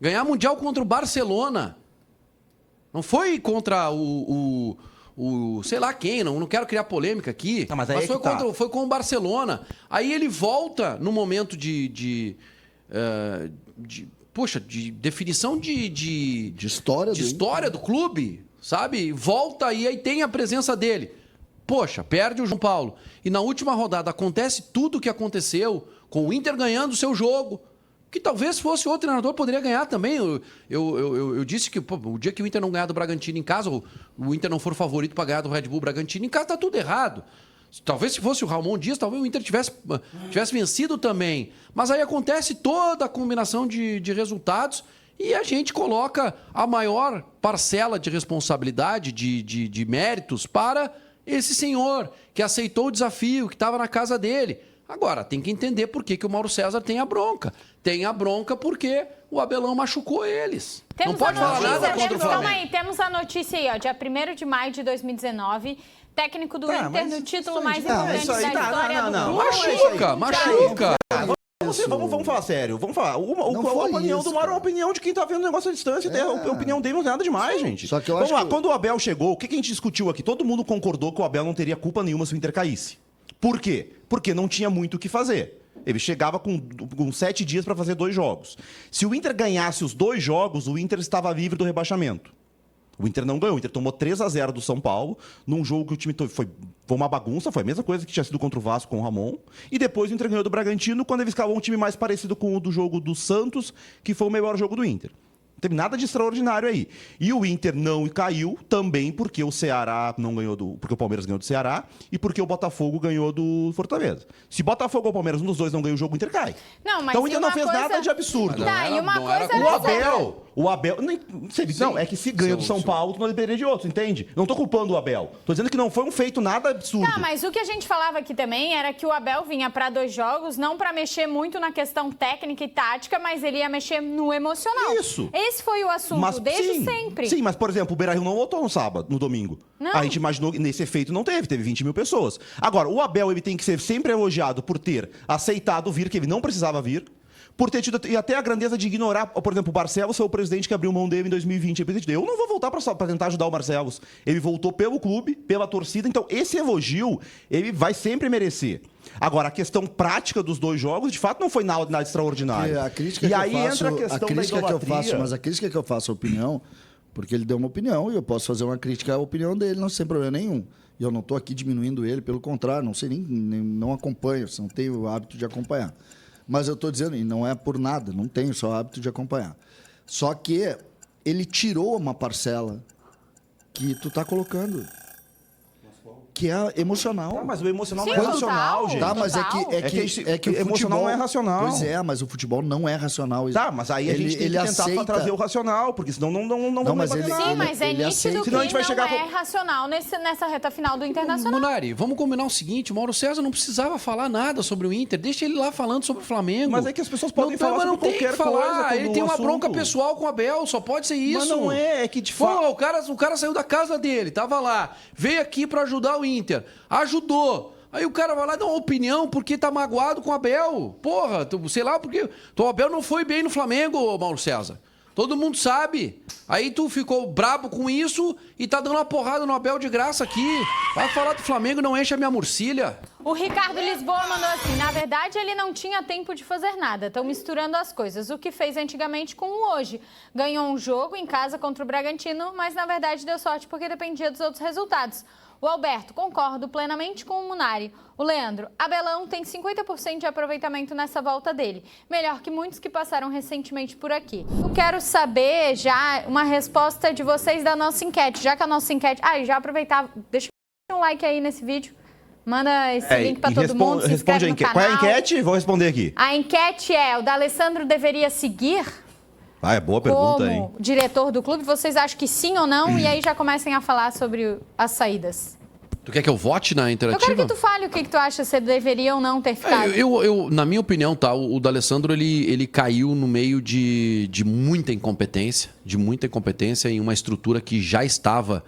Ganhar Mundial contra o Barcelona. Não foi contra o sei lá quem, não quero criar polêmica aqui, mas aí foi com o Barcelona. Aí ele volta no momento de definição de história do clube, sabe? Volta e aí tem a presença dele. Poxa, perde o João Paulo. E na última rodada acontece tudo o que aconteceu, com o Inter ganhando o seu jogo, que talvez fosse outro treinador, poderia ganhar também. Eu disse que o dia que o Inter não ganhar do Bragantino em casa, ou o Inter não for favorito para ganhar do Red Bull Bragantino em casa, tá tudo errado. Talvez se fosse o Ramon Dias, talvez o Inter tivesse vencido também. Mas aí acontece toda a combinação de resultados e a gente coloca a maior parcela de responsabilidade, de méritos para esse senhor que aceitou o desafio, que estava na casa dele. Agora, tem que entender por que o Mauro César tem a bronca. Tem a bronca porque o Abelão machucou eles. Temos não pode falar nada contra o Flamengo. Calma aí, temos a notícia aí, ó, dia 1º de maio de 2019, técnico do Inter no título mais importante da história do clube. Machuca. Vamos falar sério. Vamos falar. A opinião do Mauro é uma opinião de quem tá vendo o negócio à distância. A opinião dele não tem nada demais, gente. Só que eu Vamos lá, acho quando o Abel chegou, o que a gente discutiu aqui? Todo mundo concordou que o Abel não teria culpa nenhuma se o Inter caísse. Por quê? Porque não tinha muito o que fazer. Ele chegava com 7 dias para fazer 2 jogos. Se o Inter ganhasse os 2 jogos, o Inter estava livre do rebaixamento. O Inter não ganhou. O Inter tomou 3-0 do São Paulo, num jogo que o time foi uma bagunça, foi a mesma coisa que tinha sido contra o Vasco com o Ramon. E depois o Inter ganhou do Bragantino, quando eles ficavam um time mais parecido com o do jogo do Santos, que foi o melhor jogo do Inter. Não teve nada de extraordinário aí. E o Inter não caiu também porque o Ceará não ganhou porque o Palmeiras ganhou do Ceará e porque o Botafogo ganhou do Fortaleza. Se Botafogo ou Palmeiras, um dos dois não ganha o jogo, o Inter cai. Não, mas então o Inter não fez nada de absurdo. Tá, e uma coisa O Abel... Não, é que se ganha do São Paulo, tu não dependeria de outros, entende? Não tô culpando o Abel. Tô dizendo que não foi um feito nada absurdo. Tá, mas o que a gente falava aqui também era que o Abel vinha para 2 jogos, não para mexer muito na questão técnica e tática, mas ele ia mexer no emocional. Isso. Esse foi o assunto, desde sempre. Sim, mas, por exemplo, o Beira-Rio não lotou no domingo. Não. A gente imaginou que nesse efeito não teve 20 mil pessoas. Agora, o Abel ele tem que ser sempre elogiado por ter aceitado vir, que ele não precisava vir, por ter tido e até a grandeza de ignorar, por exemplo, o Barcelos foi o presidente que abriu mão dele em 2020. Eu não vou voltar para tentar ajudar o Barcelos. Ele voltou pelo clube, pela torcida, então esse elogio ele vai sempre merecer. Agora, a questão prática dos 2 jogos, de fato, não foi nada extraordinário. A crítica e aí entra a questão da idolatria. Mas a crítica que eu faço, a opinião, Porque ele deu uma opinião e eu posso fazer uma crítica à opinião dele, não sem problema nenhum. E eu não estou aqui diminuindo ele, pelo contrário, não sei não acompanho, não tenho o hábito de acompanhar. Mas eu estou dizendo, e não é por nada, não tenho só o hábito de acompanhar. Só que ele tirou uma parcela que tu está colocando, que é emocional. Mas o emocional Sim, não é total. racional, gente. Tá, mas é que o emocional futebol não é racional. Pois é, mas o futebol não é racional. Tá, mas aí a gente tem que tentar aceita... trazer o racional, porque senão não vamos mas levar ele- nada. Sim, mas é ele nítido aceita. que Senão a gente vai não chegar é racional nessa reta final do Internacional. Munari, vamos combinar o seguinte, o Mauro César não precisava falar nada sobre o Inter, deixa ele lá falando sobre o Flamengo. Mas é que as pessoas podem falar mas sobre não tem qualquer que falar. coisa quando Ele um tem uma assunto. bronca pessoal com o Abel, só pode ser isso. Mas não é que de Pô, fato... o cara saiu da casa dele, tava lá, veio aqui pra ajudar o Inter, ajudou. Aí o cara vai lá e dá uma opinião porque tá magoado com o Abel. Porra, sei lá, porque o Abel não foi bem no Flamengo, Mauro César. Todo mundo sabe. Aí tu ficou brabo com isso e tá dando uma porrada no Abel de graça aqui. Vai falar do Flamengo, não enche a minha murcilha. O Ricardo Lisboa mandou assim, na verdade ele não tinha tempo de fazer nada, estão misturando as coisas, o que fez antigamente com o hoje. Ganhou um jogo em casa contra o Bragantino, mas na verdade deu sorte porque dependia dos outros resultados. O Alberto, concordo plenamente com o Munari. O Leandro, Abelão tem 50% de aproveitamento nessa volta dele. Melhor que muitos que passaram recentemente por aqui. Eu quero saber já uma resposta de vocês da nossa enquete. Já que a nossa enquete... já aproveitar, deixa um like aí nesse vídeo. Manda esse link para todo mundo, se inscreve no canal. Qual é a enquete? Vou responder aqui. A enquete é, o D'Alessandro deveria seguir É boa pergunta, como hein? diretor do clube? Vocês acham que sim ou não? E aí já comecem a falar sobre as saídas. Tu quer que eu vote na Eu interativa? quero que tu fale o que tu acha, se deveria ou não ter ficado. Na minha opinião, tá, o D'Alessandro ele caiu no meio de muita incompetência, em uma estrutura que já estava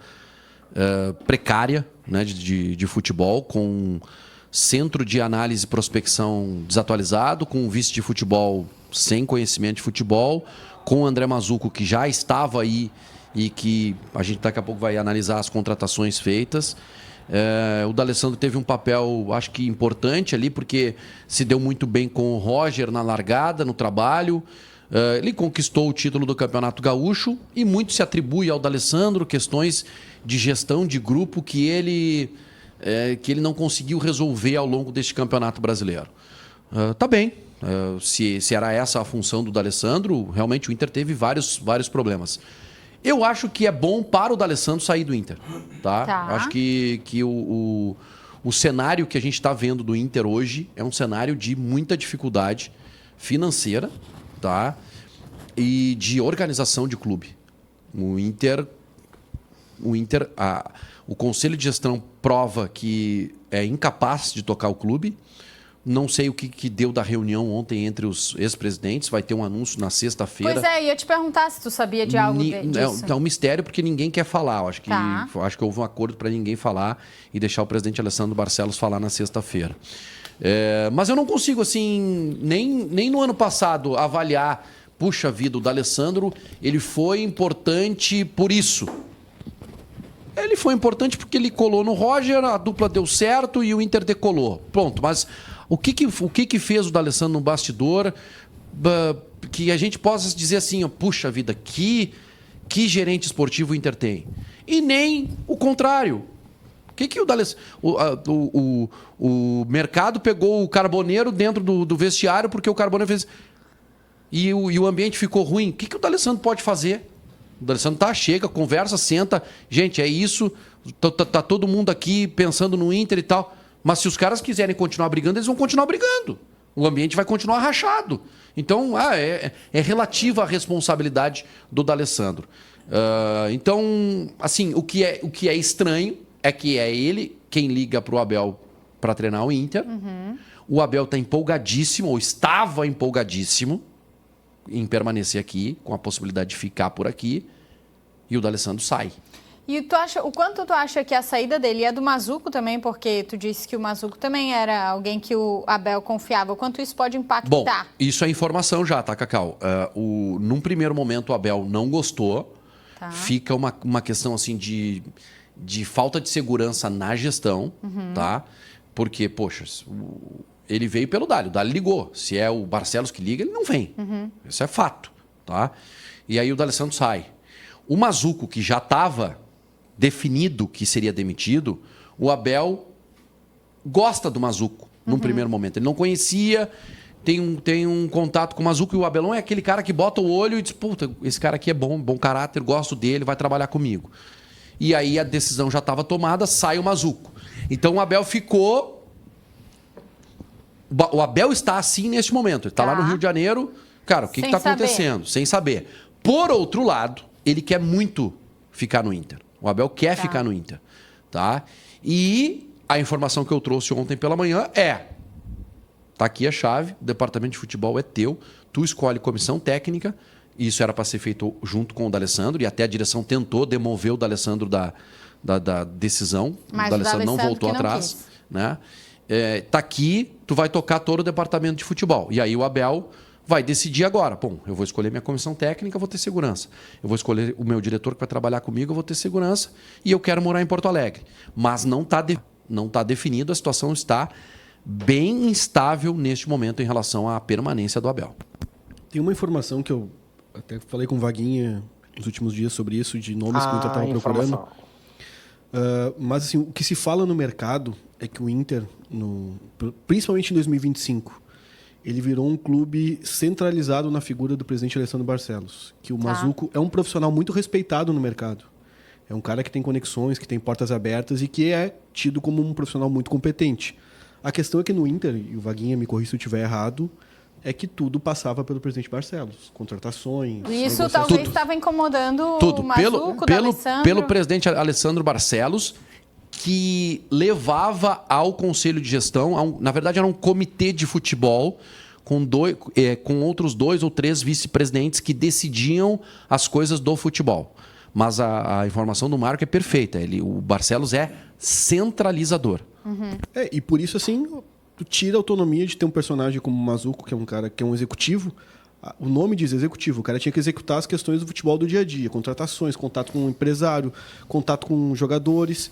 precária, né, de futebol, com centro de análise e prospecção desatualizado, com um vice de futebol sem conhecimento de futebol, com o André Mazzucco, que já estava aí e que a gente daqui a pouco vai analisar as contratações feitas. O D'Alessandro teve um papel, acho que importante ali, porque se deu muito bem com o Roger na largada, no trabalho. Ele conquistou o título do Campeonato Gaúcho e muito se atribui ao D'Alessandro questões de gestão de grupo que ele não conseguiu resolver ao longo deste Campeonato Brasileiro. Tá bem, se era essa a função do D'Alessandro, realmente o Inter teve vários problemas. Eu acho que é bom para o D'Alessandro sair do Inter, tá? Acho que o cenário que a gente está vendo do Inter hoje é um cenário de muita dificuldade financeira, tá? E de organização de clube. O Conselho de Gestão prova que é incapaz de tocar o clube. Não sei o que deu da reunião ontem entre os ex-presidentes. Vai ter um anúncio na sexta-feira. Pois ia te perguntar se tu sabia de algo disso. É um mistério porque ninguém quer falar. Eu acho que houve um acordo para ninguém falar e deixar o presidente Alessandro Barcelos falar na sexta-feira. Mas eu não consigo, assim, nem no ano passado, avaliar, puxa vida, o D'Alessandro, ele foi importante por isso. Ele foi importante porque ele colou no Roger, a dupla deu certo e o Inter decolou. Pronto, mas o que fez o D'Alessandro no bastidor que a gente possa dizer assim, ó, puxa vida, que gerente esportivo o Inter tem? E nem o contrário. O D'Alessandro... O mercado pegou o Carboneiro dentro do vestiário porque o Carboneiro fez... E o ambiente ficou ruim. O que o D'Alessandro pode fazer? O D'Alessandro chega, conversa, senta. Gente, é isso. Tá todo mundo aqui pensando no Inter e tal. Mas se os caras quiserem continuar brigando, eles vão continuar brigando. O ambiente vai continuar rachado. Então, é relativa a responsabilidade do D'Alessandro. Então, assim, o que é estranho é que é ele quem liga para o Abel para treinar o Inter. Uhum. O Abel está empolgadíssimo, ou estava empolgadíssimo, em permanecer aqui, com a possibilidade de ficar por aqui, e o D'Alessandro sai. E o quanto tu acha que a saída dele é do Mazzucco também, porque tu disse que o Mazzucco também era alguém que o Abel confiava, o quanto isso pode impactar? Bom, isso é informação já, tá, Cacau? Num primeiro momento o Abel não gostou, fica uma questão assim de falta de segurança na gestão, tá? Porque, poxa, ele veio pelo Dali, o Dali ligou. Se é o Barcelos que liga, ele não vem. Isso é fato, tá? E aí o D'Alessandro sai. O Mazzuco, que já estava definido que seria demitido, o Abel gosta do Mazzuco num primeiro momento. Ele não conhecia, tem um contato com o Mazzuco, e o Abelão é aquele cara que bota o olho e diz, puta, esse cara aqui é bom caráter, gosto dele, vai trabalhar comigo. E aí a decisão já estava tomada, sai o Mazzuco. Então o Abel ficou... O Abel está assim neste momento. Ele está lá no Rio de Janeiro. Cara, o que está acontecendo? Sem saber. Por outro lado, ele quer muito ficar no Inter. O Abel quer ficar no Inter. Tá? E a informação que eu trouxe ontem pela manhã é... Tá aqui a chave, o departamento de futebol é teu, tu escolhe comissão técnica, isso era para ser feito junto com o D'Alessandro, e até a direção tentou demover o D'Alessandro da decisão. Mas o D'Alessandro não voltou atrás. Né? Tá aqui, tu vai tocar todo o departamento de futebol. E aí o Abel vai decidir agora. Bom, eu vou escolher minha comissão técnica, eu vou ter segurança. Eu vou escolher o meu diretor que vai trabalhar comigo, eu vou ter segurança. E eu quero morar em Porto Alegre. Mas não tá definido, a situação está bem instável neste momento em relação à permanência do Abel. Tem uma informação que eu até falei com o Vaguinha nos últimos dias sobre isso, de nomes que o Inter estava procurando. Mas assim, o que se fala no mercado é que o Inter, principalmente em 2025, ele virou um clube centralizado na figura do presidente Alessandro Barcelos. Que o Mazzuco é um profissional muito respeitado no mercado. É um cara que tem conexões, que tem portas abertas e que é tido como um profissional muito competente. A questão é que no Inter, e o Vaguinha me corrija se eu estiver errado, é que tudo passava pelo presidente Barcelos. Contratações... Isso talvez estava incomodando o Mazzuco, pelo presidente Alessandro Barcelos, que levava ao conselho de gestão, na verdade era um comitê de futebol, com outros 2 ou 3 vice-presidentes que decidiam as coisas do futebol. Mas a informação do Marco é perfeita. O Barcelos é centralizador. E por isso, assim, tu tira a autonomia de ter um personagem como o Mazzuco, que é um cara que é um executivo. O nome diz executivo. O cara tinha que executar as questões do futebol do dia a dia. Contratações, contato com o empresário, contato com jogadores.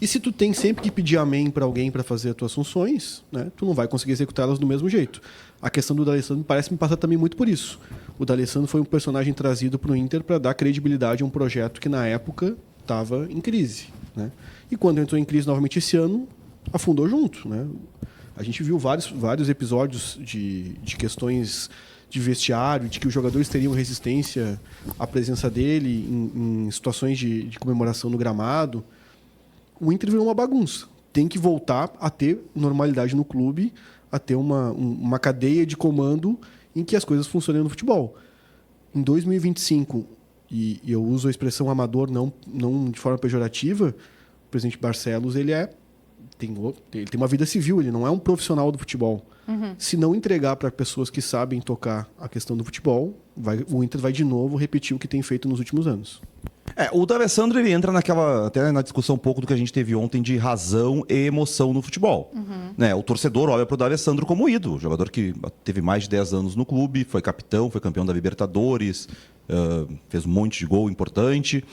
E se tu tem sempre que pedir amém para alguém para fazer as tuas funções, né, tu não vai conseguir executá-las do mesmo jeito. A questão do D'Alessandro parece me passar também muito por isso. O D'Alessandro foi um personagem trazido para o Inter para dar credibilidade a um projeto que, na época, estava em crise. Né? E quando entrou em crise novamente esse ano, afundou junto. Né? A gente viu vários episódios de questões de vestiário, de que os jogadores teriam resistência à presença dele em situações de comemoração no gramado. O Inter virou uma bagunça. Tem que voltar a ter normalidade no clube, a ter uma cadeia de comando em que as coisas funcionem no futebol. Em 2025, e eu uso a expressão amador não de forma pejorativa, o presidente Barcelos ele tem uma vida civil, ele não é um profissional do futebol. Se não entregar para pessoas que sabem tocar a questão do futebol, o Inter vai de novo repetir o que tem feito nos últimos anos. O D'Alessandro ele entra até na discussão um pouco do que a gente teve ontem de razão e emoção no futebol. Né? O torcedor olha para o D'Alessandro como ídolo, jogador que teve mais de 10 anos no clube, foi capitão, foi campeão da Libertadores, fez um monte de gol importante.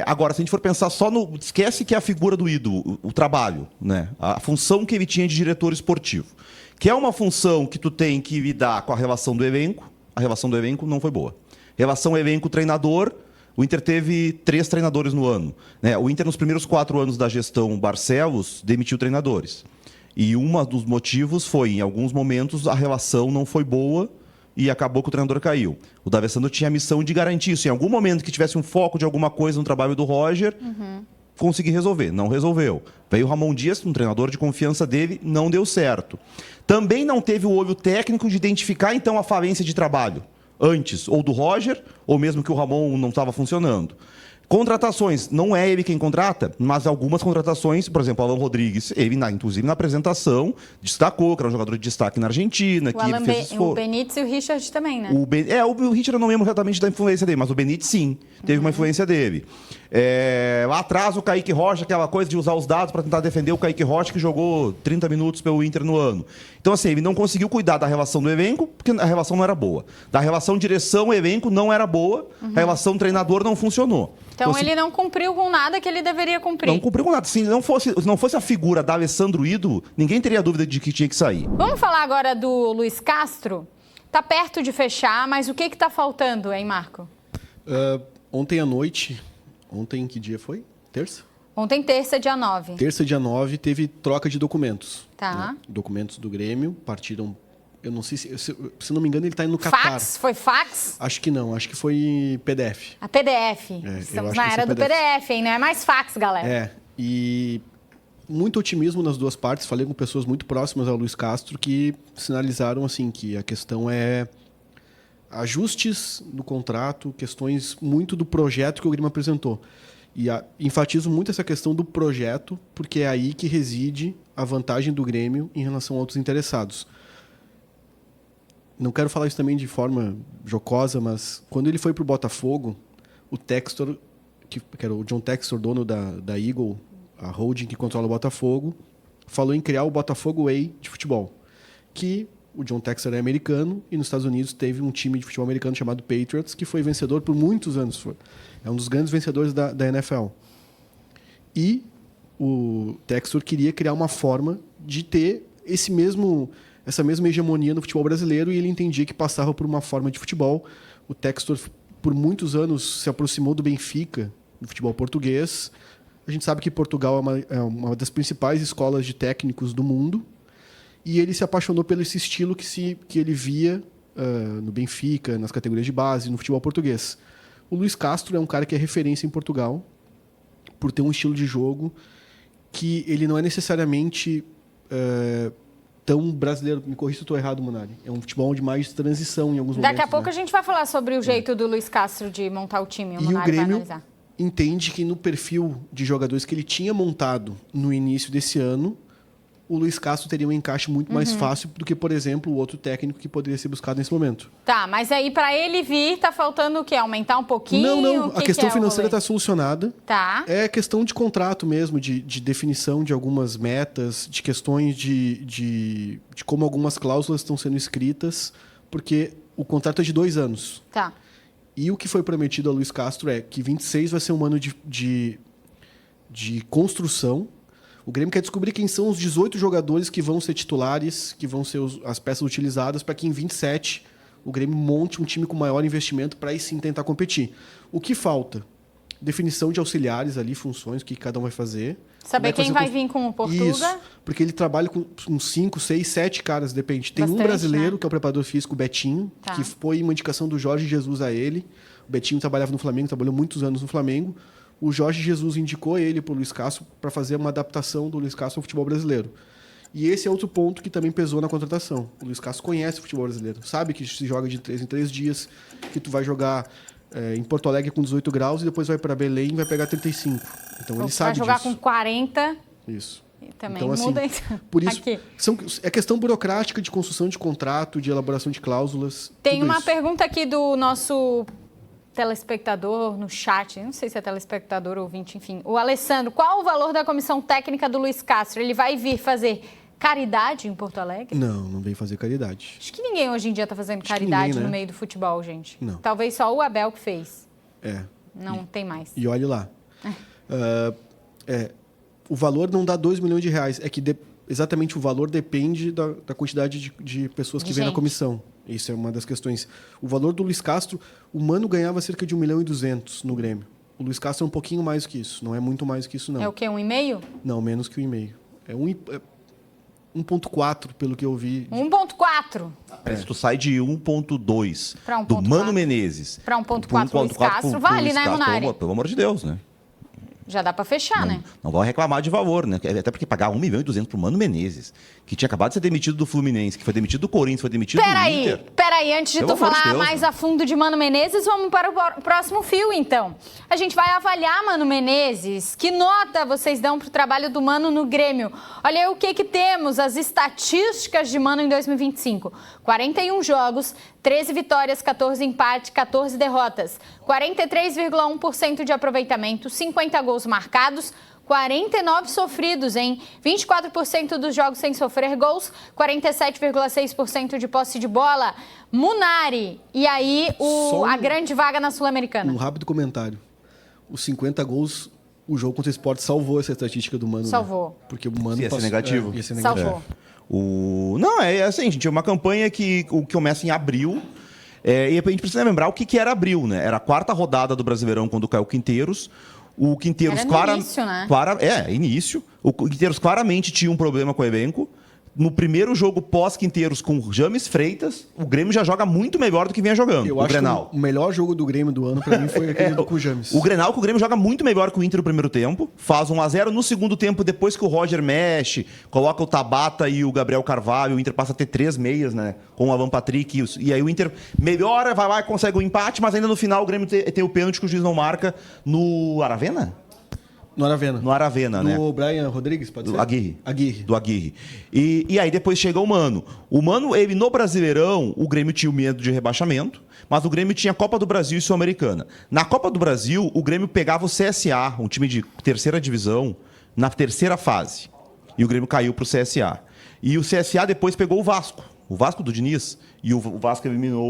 Agora, se a gente for pensar só no... Esquece que é a figura do ídolo, o trabalho, né? A função que ele tinha de diretor esportivo, que é uma função que tu tem que lidar com a relação do elenco. A relação do elenco não foi boa. Relação elenco-treinador, o Inter teve 3 treinadores no ano. Né? O Inter, nos primeiros 4 anos da gestão Barcelos, demitiu treinadores. E um dos motivos foi, em alguns momentos, a relação não foi boa e acabou que o treinador caiu. O D'Alessandro tinha a missão de garantir isso. Em algum momento que tivesse um foco de alguma coisa no trabalho do Roger, conseguir resolver. Não resolveu. Veio o Ramon Dias, um treinador de confiança dele, não deu certo. Também não teve o olho técnico de identificar, então, a falência de trabalho antes, ou do Roger, ou mesmo que o Ramon não estava funcionando. Contratações, não é ele quem contrata, mas algumas contratações, por exemplo, o Alan Rodrigues, ele, inclusive na apresentação, destacou que era um jogador de destaque na Argentina. O Benítez e o Richard também, né? O Richard eu não lembro exatamente da influência dele, mas o Benítez sim, teve uma influência dele. Lá atrás o Kaique Rocha, aquela coisa de usar os dados para tentar defender o Kaique Rocha, que jogou 30 minutos pelo Inter no ano. Então, assim, ele não conseguiu cuidar da relação do elenco, porque a relação não era boa. Da relação direção-elenco não era boa, a relação treinador não funcionou. Então ele não cumpriu com nada que ele deveria cumprir. Não cumpriu com nada. Se não fosse a figura da Alessandro ídolo, ninguém teria dúvida de que tinha que sair. Vamos falar agora do Luiz Castro? Tá perto de fechar, mas o que está faltando, hein, Marco? Ontem à noite... Ontem, que dia foi? Terça? Ontem, terça, dia 9. Terça, dia 9, teve troca de documentos. Tá. Né? Documentos do Grêmio partiram... Eu não sei se não me engano, ele está indo no Catar. Fax? Foi fax? Acho que não, acho que foi PDF. A PDF. eu Estamos acho na que era isso é do PDF, hein? Não é mais fax, galera. É, e muito otimismo nas duas partes. Falei com pessoas muito próximas ao Luiz Castro que sinalizaram assim que a questão é ajustes no contrato, questões muito do projeto que o Grêmio apresentou. E enfatizo muito essa questão do projeto, porque é aí que reside a vantagem do Grêmio em relação a outros interessados. Não quero falar isso também de forma jocosa, mas quando ele foi para o Botafogo, o Textor, que era o John Textor, dono da Eagle, a holding que controla o Botafogo, falou em criar o Botafogo Way de futebol. Que o John Textor é americano e nos Estados Unidos teve um time de futebol americano chamado Patriots, que foi vencedor por muitos anos. É um dos grandes vencedores da NFL. E o Textor queria criar uma forma de ter essa mesma hegemonia no futebol brasileiro e ele entendia que passava por uma forma de futebol. O Textor, por muitos anos, se aproximou do Benfica, do futebol português. A gente sabe que Portugal é uma das principais escolas de técnicos do mundo e ele se apaixonou pelo esse estilo que ele via no Benfica, nas categorias de base, no futebol português. O Luiz Castro é um cara que é referência em Portugal por ter um estilo de jogo que ele não é necessariamente... tão brasileiro. Me corrija se eu estou errado, Munari. É um futebol de mais transição em alguns momentos. Daqui a pouco a gente vai falar sobre o jeito do Luiz Castro de montar o time. E o Grêmio entende que no perfil de jogadores que ele tinha montado no início desse ano, o Luiz Castro teria um encaixe muito mais fácil do que, por exemplo, o outro técnico que poderia ser buscado nesse momento. Tá, mas aí para ele vir, tá faltando o quê? Aumentar um pouquinho? Não. A questão financeira está está solucionada. Tá. É questão de contrato mesmo, de definição de algumas metas, de questões de como algumas cláusulas estão sendo escritas, porque o contrato é de 2 anos. Tá. E o que foi prometido a Luiz Castro é que 26 vai ser um ano de construção. O Grêmio quer descobrir quem são os 18 jogadores que vão ser titulares, que vão ser as peças utilizadas, para que em 27 o Grêmio monte um time com maior investimento para aí sim tentar competir. O que falta? Definição de auxiliares ali, funções, o que cada um vai fazer. Saber quem vai vir com o Portuga. Isso, porque ele trabalha com uns 5, 6, 7 caras, depende. Tem Bastante, um brasileiro, né? que é o preparador físico, o Betinho, Tá. que foi uma indicação do Jorge Jesus a ele. O Betinho trabalhava no Flamengo, trabalhou muitos anos no Flamengo. O Jorge Jesus indicou ele para o Luiz Castro para fazer uma adaptação do Luiz Castro ao futebol brasileiro. E esse é outro ponto que também pesou na contratação. O Luiz Castro conhece o futebol brasileiro, sabe que se joga de 3 em 3 dias, que tu vai jogar em Porto Alegre com 18 graus e depois vai para Belém e vai pegar 35. Então ele sabe disso. Vai jogar com 40. Isso. E também Então, assim, muda. por isso, Aqui. é questão burocrática de construção de contrato, de elaboração de cláusulas. Tem tudo uma isso. pergunta aqui do nosso telespectador no chat, não sei se é telespectador ou ouvinte, enfim. O Alessandro, qual o valor da comissão técnica do Luiz Castro? Ele vai vir fazer caridade em Porto Alegre? Não vem fazer caridade. Acho que ninguém hoje em dia está fazendo que caridade ninguém, né? no meio do futebol, gente. Não. Talvez só o Abel que fez. É. Não tem mais. E olhe lá. O valor não dá 2 milhões de reais. É que exatamente o valor depende da quantidade de pessoas que De vem na gente. comissão. Isso é uma das questões. O valor do Luiz Castro, o Mano ganhava cerca de 1,2 milhões no Grêmio. O Luiz Castro é um pouquinho mais do que isso. Não é muito mais do que isso, não. É o quê? 1,5? Não, menos que 1,5. É 1,4 pelo que eu vi. 1,4 Parece que tu sai de 1,2 Pra do 1,4. Mano Menezes. para 1,4 Luiz Castro. pro Vale, Luiz né, Castro. Munari? Pelo amor de Deus, né? Já dá para fechar, né? Não vão reclamar de valor, né? Até porque pagar 1,2 milhões pro Mano Menezes, que tinha acabado de ser demitido do Fluminense, que foi demitido do Corinthians, foi demitido do Inter. Peraí, antes de Pelo tu amor de falar Deus, mais né? a fundo de Mano Menezes, vamos para o próximo fio, então. A gente vai avaliar Mano Menezes. Que nota vocês dão pro trabalho do Mano no Grêmio? Olha aí o que temos, as estatísticas de Mano em 2025. 41 jogos, 13 vitórias, 14 empates, 14 derrotas. 43,1% de aproveitamento, 50 gols marcados, 49 sofridos, hein? 24% dos jogos sem sofrer gols, 47,6% de posse de bola. Munari, e aí a grande vaga na Sul-Americana? Um rápido comentário. Os 50 gols, o jogo contra o Sport salvou essa estatística do Mano. Salvou. Né? Porque o Mano Ia ser negativo. ia ser negativo. Salvou. Não, é assim, gente, é uma campanha que começa em abril. E a gente precisa lembrar o que era abril, né? Era a 4ª rodada do Brasileirão quando caiu o Quinteiros. O Quinteiros Era no início, né? Início. O Quinteiros claramente tinha um problema com o elenco. No primeiro jogo pós-Quinteiros com o James Freitas, o Grêmio já joga muito melhor do que vinha jogando. Eu o acho Grenal. que o melhor jogo do Grêmio do ano, pra mim, foi aquele com o James. O Grenal, que o Grêmio joga muito melhor que o Inter no primeiro tempo. Faz 1-0 no segundo tempo, depois que o Roger mexe, coloca o Tabata e o Gabriel Carvalho, o Inter passa a ter 3 meias, né? Com o Alan Patrick. E aí o Inter melhora, vai lá e consegue o empate, mas ainda no final o Grêmio tem o pênalti que o juiz não marca no Aravena? No Aravena. No Aravena, né? Do Brian Rodrigues, pode ser? Do Aguirre. Aguirre. Do Aguirre. E aí depois chega o Mano. O Mano, ele no Brasileirão, o Grêmio tinha o medo de rebaixamento, mas o Grêmio tinha Copa do Brasil e Sul-Americana. Na Copa do Brasil, o Grêmio pegava o CSA, um time de 3ª divisão, na 3ª fase. E o Grêmio caiu pro CSA. E o CSA depois pegou o Vasco do Diniz. E o Vasco eliminou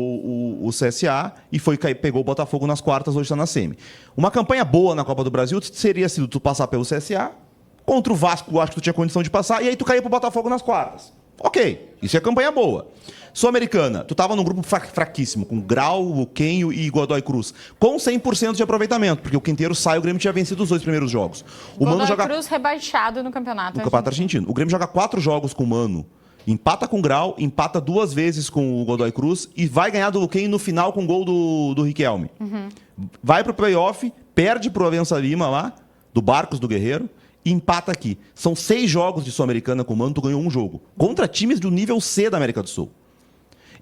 o CSA e pegou o Botafogo nas quartas, hoje está na semi. Uma campanha boa na Copa do Brasil seria sido tu passar pelo CSA, contra o Vasco, acho que tu tinha condição de passar, e aí tu caía pro Botafogo nas quartas. Ok, isso é campanha boa. Sul-Americana, tu tava num grupo fraquíssimo, com Grau, Luquenho e Godoy Cruz, com 100% de aproveitamento, porque o Quinteiro sai, o Grêmio tinha vencido os 2 primeiros jogos. O Mano joga Cruz rebaixado no campeonato. no Campeonato Argentino. O Grêmio joga 4 jogos com o Mano. Empata com o Grau, empata 2 vezes com o Godoy Cruz e vai ganhar do Luquem no final com o gol do Riquelme. Vai pro playoff, perde pro Avença Lima lá, do Barcos do Guerreiro, e empata aqui. São 6 jogos de Sul-Americana com o Mano, tu ganhou um jogo. Contra times do nível C da América do Sul.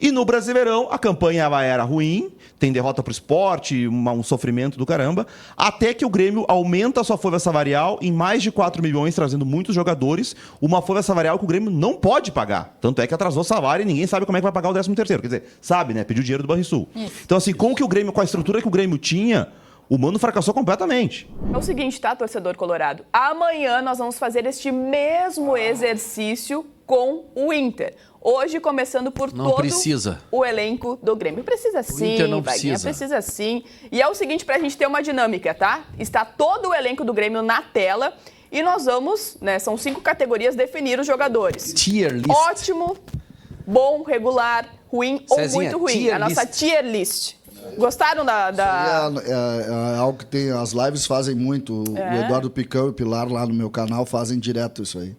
E no Brasileirão, a campanha era ruim, tem derrota pro Sport, um sofrimento do caramba, até que o Grêmio aumenta a sua folha salarial em mais de 4 milhões, trazendo muitos jogadores, uma folha salarial que o Grêmio não pode pagar. Tanto é que atrasou o salário e ninguém sabe como é que vai pagar o 13º. Quer dizer, sabe, né? Pediu dinheiro do Banrisul. Então, assim, com a estrutura que o Grêmio tinha, o Mano fracassou completamente. É o seguinte, tá, torcedor colorado? Amanhã nós vamos fazer este mesmo exercício com o Inter. Hoje, começando por Não todo precisa. o elenco do Grêmio. Precisa sim, Inter não Vaguinha, precisa. precisa sim. E é o seguinte, pra gente ter uma dinâmica, tá? Está todo o elenco do Grêmio na tela e nós vamos, né, são 5 categorias, definir os jogadores. Tier list. Ótimo, bom, regular, ruim Cezinha, ou muito ruim. tier A nossa list. tier list. Gostaram da... É algo que tem. As lives fazem muito. O Eduardo Picão e o Pilar lá no meu canal fazem direto isso aí.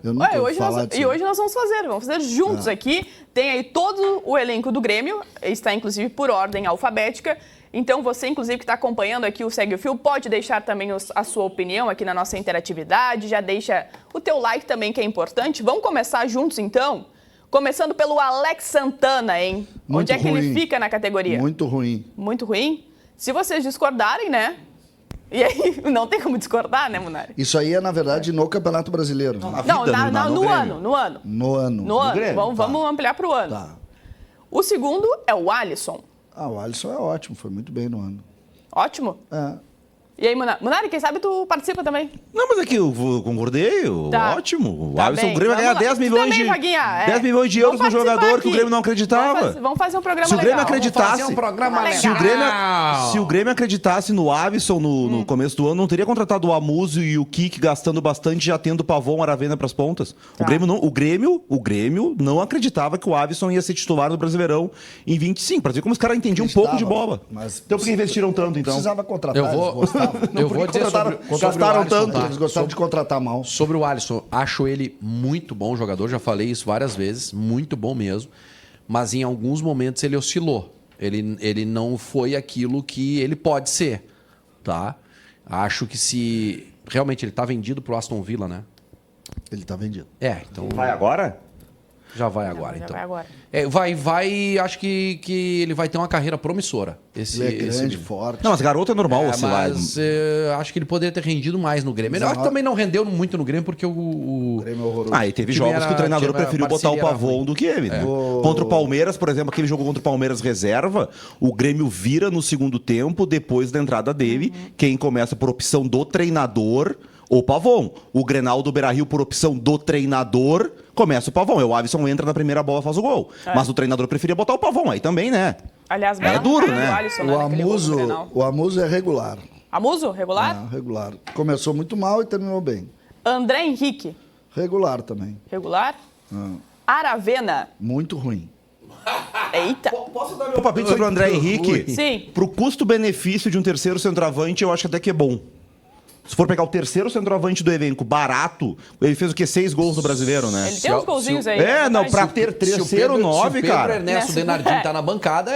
Eu nunca Ué, ouvi hoje falar nós, disso e aí. hoje nós vamos fazer juntos aqui. Tem aí todo o elenco do Grêmio, está inclusive por ordem alfabética. Então você, inclusive, que está acompanhando aqui o Segue o Fio, pode deixar também a sua opinião aqui na nossa interatividade. Já deixa o teu like também, que é importante. Vamos começar juntos, então? Começando pelo Alex Santana, hein? Muito Onde é que ele ruim. fica na categoria? Muito ruim. Muito ruim? Se vocês discordarem, né? E aí, não tem como discordar, né, Munari? Isso aí é, na verdade, no Campeonato Brasileiro. Na Não, vida, no Grêmio. ano. No ano. No ano. Grêmio, Vamos ampliar para o ano. Tá. O segundo é o Alisson. O Alisson é ótimo, foi muito bem no ano. Ótimo. É. E aí, Munari, quem sabe tu participa também? Não, mas aqui eu concordei, Tá. ótimo. O Tá Alisson, bem, o Grêmio vai vamos ganhar lá. 10 milhões Também, de Vaguinha, 10 milhões de euros Vamos no jogador participar que o aqui. Grêmio não acreditava. Vamos fazer um programa Se o Grêmio legal. acreditasse, Fazer um programa legal. se o Grêmio acreditasse no Alisson no começo do ano, não teria contratado o Amuso e o Kik gastando bastante, já tendo o Pavon, Aravena pras pontas. Tá. O Grêmio não acreditava que o Alisson ia ser titular no Brasileirão em 25. Pra ver como os caras entendiam um pouco de bola. Mas Então por que investiram tanto, então? Precisava contratar, Eu vou, eles gostavam. eu vou dizer sobre o gastaram Alisson, tanto. tá? Eles gostavam de contratar mal. Sobre o Alisson, acho ele muito bom jogador, já falei isso várias vezes, muito bom mesmo, mas em alguns momentos ele oscilou. Ele não foi aquilo que ele pode ser, tá? Acho que se... Realmente, ele tá vendido pro Aston Villa, né? Ele tá vendido. Então... Vai agora? Já vai agora, Já então. vai agora. Acho que ele vai ter uma carreira promissora. Ele é grande, forte. Não, mas garoto é normal oscilar. Mas acho que ele poderia ter rendido mais no Grêmio. Eu acho que também não rendeu muito no Grêmio, porque o Grêmio é horroroso. Ah, e teve O time jogos que o treinador era preferiu botar o parceria, era Pavon ruim. do que ele. Né? Contra o Palmeiras, por exemplo, aquele jogo contra o Palmeiras reserva, o Grêmio vira no segundo tempo, depois da entrada dele. Quem começa por opção do treinador, o Pavon. O Grenal do Beira-Rio, por opção do treinador, começa o Pavon. O Alisson entra na primeira bola e faz o gol. Mas o treinador preferia botar o Pavon aí também, né? Aliás, bela duro, arrancada né? do Alisson, né, naquele gol do Grenal. O Amuso é regular. Amuso, regular? Regular. Começou muito mal e terminou bem. André Henrique, Regular também. regular? Aravena, Muito ruim. Eita. Posso dar meu palpite sobre o André Henrique? Sim. Pro custo-benefício de um terceiro centroavante, eu acho até que é bom. Se for pegar o terceiro centroavante do elenco barato, ele fez o quê? 6 gols no Brasileiro, né? Ele tem uns golzinhos aí. É, não, mas- pra ter terceiro 9, se o Pedro cara. Ernesto Nessa- Denardinho tá na bancada,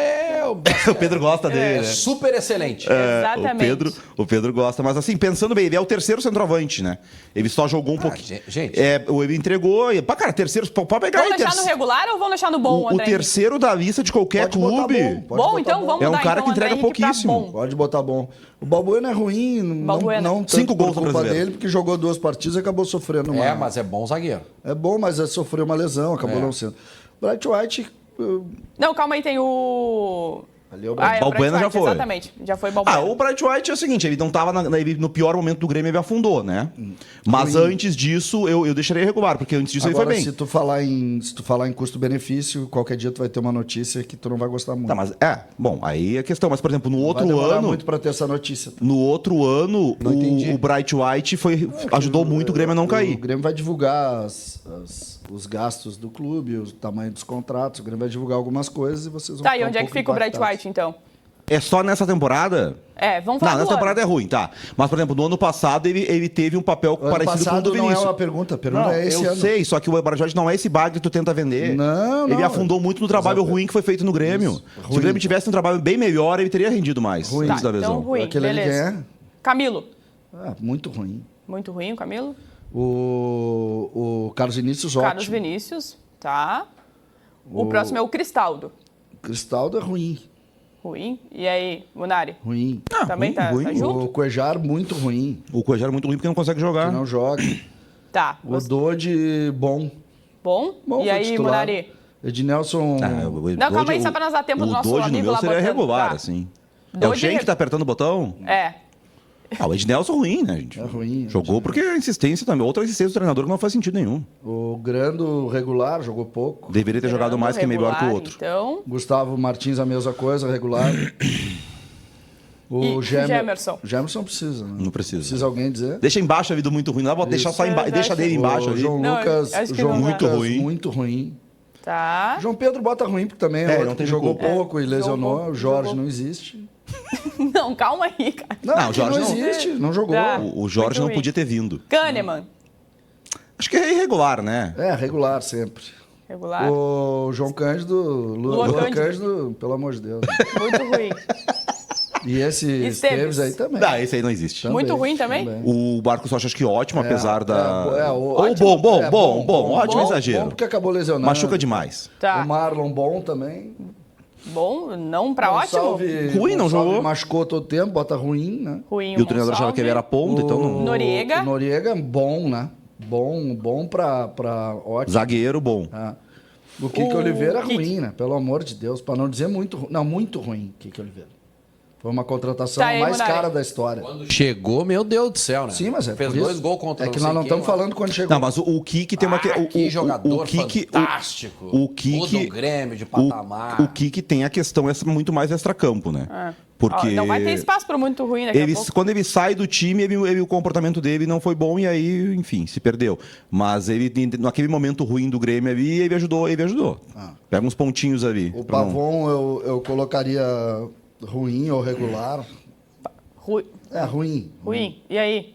O Pedro gosta dele, né? super excelente. Exatamente. O Pedro gosta, mas assim, pensando bem, ele é o terceiro centroavante, né? Ele só jogou um pouquinho. gente. Ele entregou. Cara, terceiro. Pode pegar Vamos aí. deixar no regular ou vamos deixar no bom, O André? terceiro da lista de qualquer Pode botar clube. bom, pode Bom, botar então bom. vamos É um mudar, cara então, que entrega André Henrique pra pouquíssimo. bom. Pode botar bom. O Balbuena é ruim, Balbuena. não tanto 5 gols por no culpa Brasileiro. dele, porque jogou 2 partidas e acabou sofrendo uma... Mas é bom zagueiro. É bom, mas sofreu uma lesão, acabou não sendo. Bright White... Não, calma aí, tem o... Ali é o Ah, é o Balbuena Bright já White, foi. Exatamente, já foi Balbuena. O Bright White é o seguinte, ele não tava no pior momento do Grêmio, ele afundou, né? Mas Ruim. antes disso, eu deixaria regular, porque antes disso Agora, ele foi bem. se tu falar em custo-benefício, qualquer dia tu vai ter uma notícia que tu não vai gostar muito. Tá, mas bom, aí é a questão. Mas, por exemplo, no vai outro demorar ano. muito pra ter essa notícia. No outro ano, entendi. o Bright White ajudou muito o Grêmio a não O cair. Grêmio vai divulgar os gastos do clube, o tamanho dos contratos. O Grêmio vai divulgar algumas coisas e vocês vão Tá, e ficar um onde é que pouco fica o Bright impactados. White, então? É só nessa temporada? Vamos falar Não, do nessa ano. temporada é ruim, tá. Mas, por exemplo, no ano passado ele teve um papel Ano parecido com o passado do não é Vinícius. uma pergunta, a pergunta Não, é esse eu ano. sei, só que o Bright White não é esse bagre que tu tenta vender. Não, Ele não. afundou muito no trabalho ruim que foi feito no Grêmio. Isso, Se ruim. o Grêmio tivesse um trabalho bem melhor, ele teria rendido mais Ruim. antes da Então, lesão. ruim, Aquele ali beleza. quem é? Camilo. Muito ruim. Muito ruim, o Camilo. O Carlos Vinícius, ótimo. Carlos Vinícius, tá. O próximo é o Cristaldo. Cristaldo é ruim. Ruim. E aí, Munari? Ruim. Também ruim, tá ruim. junto? O Cuejar, muito ruim. O Cuejar é muito ruim porque não consegue jogar. Que não joga. Tá. O Dodi, bom. Bom? Bom, E foi aí, titular. Munari? Ednelson... Não, calma aí, só pra nós dar tempo do nosso O Dodi no amigo meu lá seria botando, regular, tá. assim. É o Dodi Shen que tá apertando o botão? É. O Ednelson ruim, né, gente? É ruim. Jogou porque a insistência também. Outra insistência do treinador que não faz sentido nenhum. O Grando, regular, jogou pouco. Deveria ter jogado mais que é melhor que o Regular, outro. Então, Gustavo Martins, a mesma coisa, regular. E Gemerson? Gemerson precisa, né? Não precisa. Precisa alguém dizer? Deixa embaixo a vida muito ruim. Não dá pra deixar só embaixo. Eu Deixa acho- dele embaixo O ali. João Não, Lucas, acho que João não dá. Muito Lucas, ruim. muito ruim. tá. João Pedro bota ruim, porque também É, outro não que teve jogou culpa. pouco e lesionou. Jogou, O Jorge jogou. não existe. Não, calma aí, cara. Não, Não, o Jorge não não. existe, não jogou. Tá. O Jorge Muito não ruim. podia ter vindo. Kahneman. Acho que é irregular, né? É, regular sempre. Regular. O João Cândido, Lua Lua Cândido. Cândido, pelo amor de Deus. Muito ruim. E esse Esteves. Esteves aí também. Não, esse aí não existe. Muito ruim também? O Marcos Rocha acho que ótimo, apesar da... Ou ótimo. bom, ótimo Bom, exagero. Bom porque acabou lesionado. Machuca demais. Tá. O Marlon bom também. Bom, não pra ótimo? Ruim, não Gonçalves jogou. machucou todo tempo, bota ruim, né? Ruim E o treinador achava que ele era ponta, então não... Noriega. O Noriega é bom, né? Bom pra ótimo. Zagueiro bom. Ah. O Kike O Oliveira é Kike. ruim, né? Pelo amor de Deus, pra não dizer muito ruim. Não, muito ruim, Kike Oliveira. Foi uma contratação Tá aí, mais Munari. cara da história. Chegou, meu Deus do céu, né? Sim, mas é Fez por isso. 2 gols contra É que não nós sei não quem, estamos lá. falando quando chegou. Não, mas o Kike tem uma... Que jogador Kike, fantástico. O Kike... do Grêmio, de patamar. O Kike tem a questão muito mais extracampo, né? É. Porque... Ó, não vai ter espaço pro muito ruim daqui a pouco. Quando ele sai do time, o comportamento dele não foi bom e aí, enfim, se perdeu. Mas ele, naquele momento ruim do Grêmio ali, ele ajudou. Pega uns pontinhos ali. O pra não- Pavon eu colocaria ruim ou regular. É, ruim. Ruim. E aí,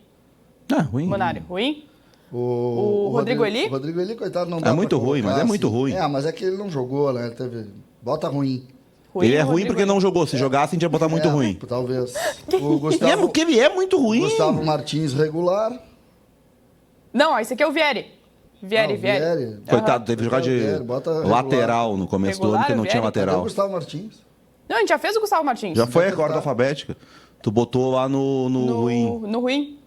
ruim. Munari? Ruim? O Rodrigo Eli? O Rodrigo Eli, coitado, não dá muito pra ruim, colocar, mas é muito assim. ruim. É, mas é que ele não jogou, né? Ele teve... Bota ruim. Ele é ruim Rodrigo porque Eli. não jogou. Se jogasse, a gente ia botar muito É, ruim. Talvez. O Ele é, Gustavo, porque ele é muito ruim. Gustavo Martins, regular. Não, esse aqui é o Vieri. Vieri. Coitado, teve que jogar de Vieri, bota regular. lateral no começo do ano, Regular, porque não tinha Vieri. Cadê o lateral. Gustavo Martins? Não, a gente já fez o Gustavo Martins. Já foi a Já corda tá. alfabética. Tu botou lá no ruim. No ruim.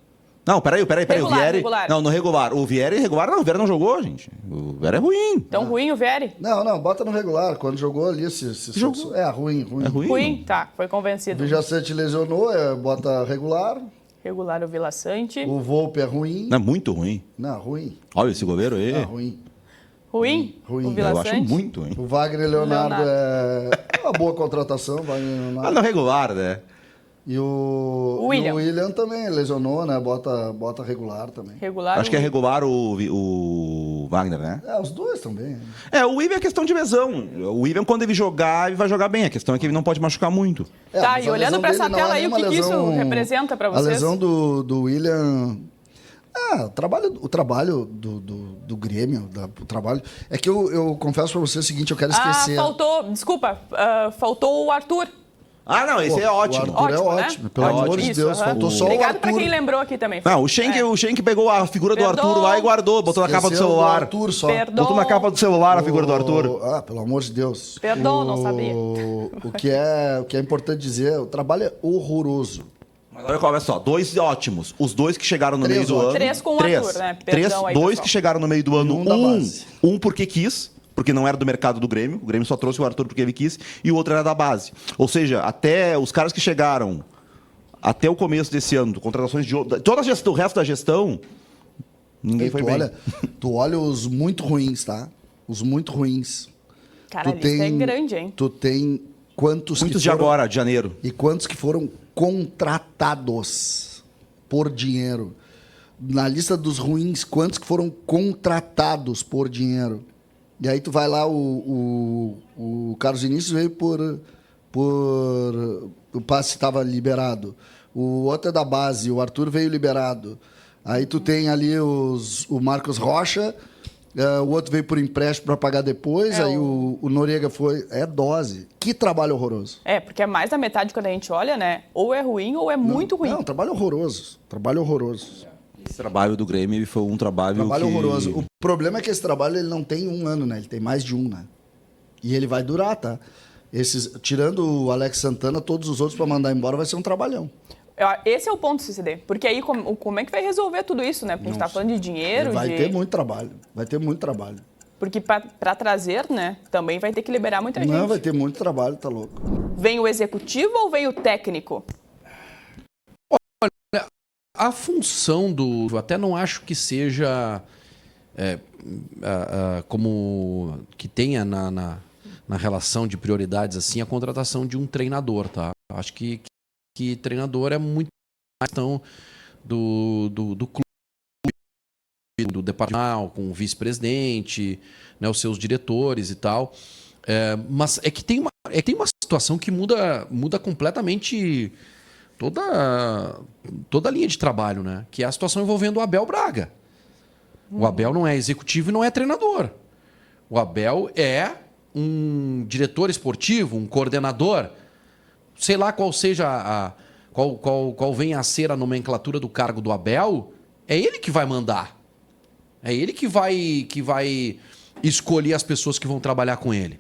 Não, peraí. Regular, O Vieri... regular. Não, no regular. O Vieri regular, não. O Vieri não jogou, gente. O Vieri é ruim. Então, ruim o Vieri. Não, bota no regular. Quando jogou ali, Jogou. é ruim. É ruim. Ruim, tá, foi O convencido. Vijacete lesionou, bota regular. Regular o Vila Sante. O Volpe é ruim. Não, é muito ruim. Não, ruim. Olha esse goleiro aí. É ruim. Ruim? Ruim. O Vila Eu acho Sante. muito ruim. O Wagner Leonardo é uma boa contratação. Wagner Leonardo. Ah, não, regular, né? E o William. e o William também lesionou, né? Bota regular também. Regular. Acho que é regular o Wagner, né? Os dois também. O William é questão de lesão. O William, quando ele jogar, ele vai jogar bem. A questão é que ele não pode machucar muito. Tá, mas e a olhando lesão pra essa dele não tela é aí, o nenhuma que isso lesão- representa pra A vocês? lesão do William... o trabalho do Grêmio, o trabalho... É que eu confesso pra você o seguinte, eu quero esquecer... Faltou o Arthur. Ah, não, esse é ótimo. O Arthur é Ótimo, né? ótimo, pelo Ótimo. amor de Isso, Deus. aham. Faltou só o Obrigado pra Arthur. quem lembrou aqui também. Não, o Schenck pegou a figura do Perdão. Arthur lá e guardou, botou na capa do Esqueceu celular. Arthur só. Perdão. Botou na capa do celular a figura do Arthur. Pelo amor de Deus. Perdão, não sabia. O que é importante dizer, o trabalho é horroroso. Mas olha só, 2 ótimos. Os 2 que chegaram no Três meio do ótimos. ano. 3 com o Arthur, né? Perdão aí, 2 pessoal. que chegaram no meio do ano. E um da base. Um porque quis, porque não era do mercado do Grêmio. O Grêmio só trouxe o Arthur porque ele quis. E o outro era da base. Ou seja, até os caras que chegaram até o começo desse ano, contratações de toda a gestão, o resto da gestão, ninguém foi bem. Tu olha os muito ruins, tá? Os muito ruins. Cara, a lista é grande, hein? Tu tem quantos Muitos que de foram, agora, de janeiro. e quantos que foram contratados por dinheiro. Na lista dos ruins, quantos que foram contratados por dinheiro. E aí tu vai lá, o Carlos Vinícius veio por o passe estava liberado. O outro é da base, o Arthur veio liberado. Aí tu tem ali o Marcos Rocha, o outro veio por empréstimo para pagar depois, aí o Noriega foi... É dose. Que trabalho horroroso. Porque é mais da metade quando a gente olha, né? Ou é ruim ou é muito ruim. Não, trabalho horroroso. Trabalho horroroso. Esse trabalho do Grêmio foi um trabalho Horroroso. O problema é que esse trabalho ele não tem 1 ano, né? Ele tem mais de 1, né? E ele vai durar, tá? Tirando o Alex Santana, todos os outros para mandar embora vai ser um trabalhar. Esse é o ponto, CCD. Porque aí, como é que vai resolver tudo isso, né? Porque a gente tá falando de dinheiro, Vai ter muito trabalho. Vai ter muito trabalho. Porque para trazer, né, também vai ter que liberar muita gente. Não, vai ter muito trabalho, tá louco. Vem o executivo ou vem o técnico? A função do... Eu até não acho que seja como que tenha na relação de prioridades assim a contratação de um treinador, tá? Acho que treinador é muito mais questão do clube, do departamento, com o vice-presidente, né, os seus diretores e tal. Mas é que tem uma situação que muda completamente toda a linha de trabalho, né? Que é a situação envolvendo o Abel Braga. O Abel não é executivo e não é treinador. O Abel é um diretor esportivo, um coordenador. Sei lá qual seja qual venha a ser a nomenclatura do cargo do Abel, é ele que vai mandar. É ele que vai escolher as pessoas que vão trabalhar com ele.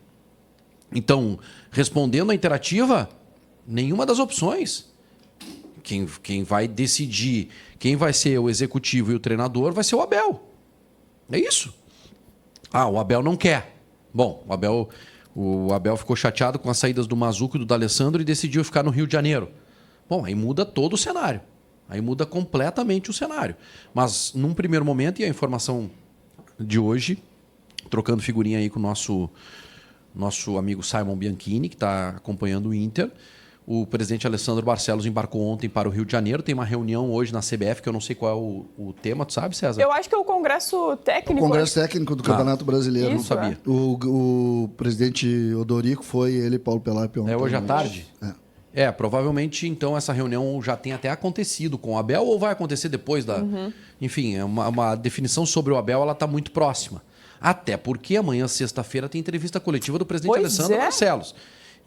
Então, respondendo à interativa, nenhuma das opções. Quem vai decidir quem vai ser o executivo e o treinador vai ser o Abel. É isso. O Abel não quer. Bom, o Abel ficou chateado com as saídas do Mazuco e do D'Alessandro e decidiu ficar no Rio de Janeiro. Bom, aí muda todo o cenário. Aí muda completamente o cenário. Mas, num primeiro momento, e a informação de hoje, trocando figurinha aí com o nosso amigo Simon Bianchini, que está acompanhando o Inter, o presidente Alessandro Barcelos embarcou ontem para o Rio de Janeiro. Tem uma reunião hoje na CBF, que eu não sei qual é o tema. Tu sabe, César? Eu acho que é o Congresso Técnico. O Congresso Técnico do Campeonato Brasileiro. Isso, não sabia. O presidente Odorico foi ele e Paulo Pelaipe ontem. É hoje à tarde? Provavelmente, então, essa reunião já tem até acontecido com o Abel ou vai acontecer depois da... Enfim, uma definição sobre o Abel, ela está muito próxima. Até porque amanhã, sexta-feira, tem entrevista coletiva do presidente Alessandro Barcelos.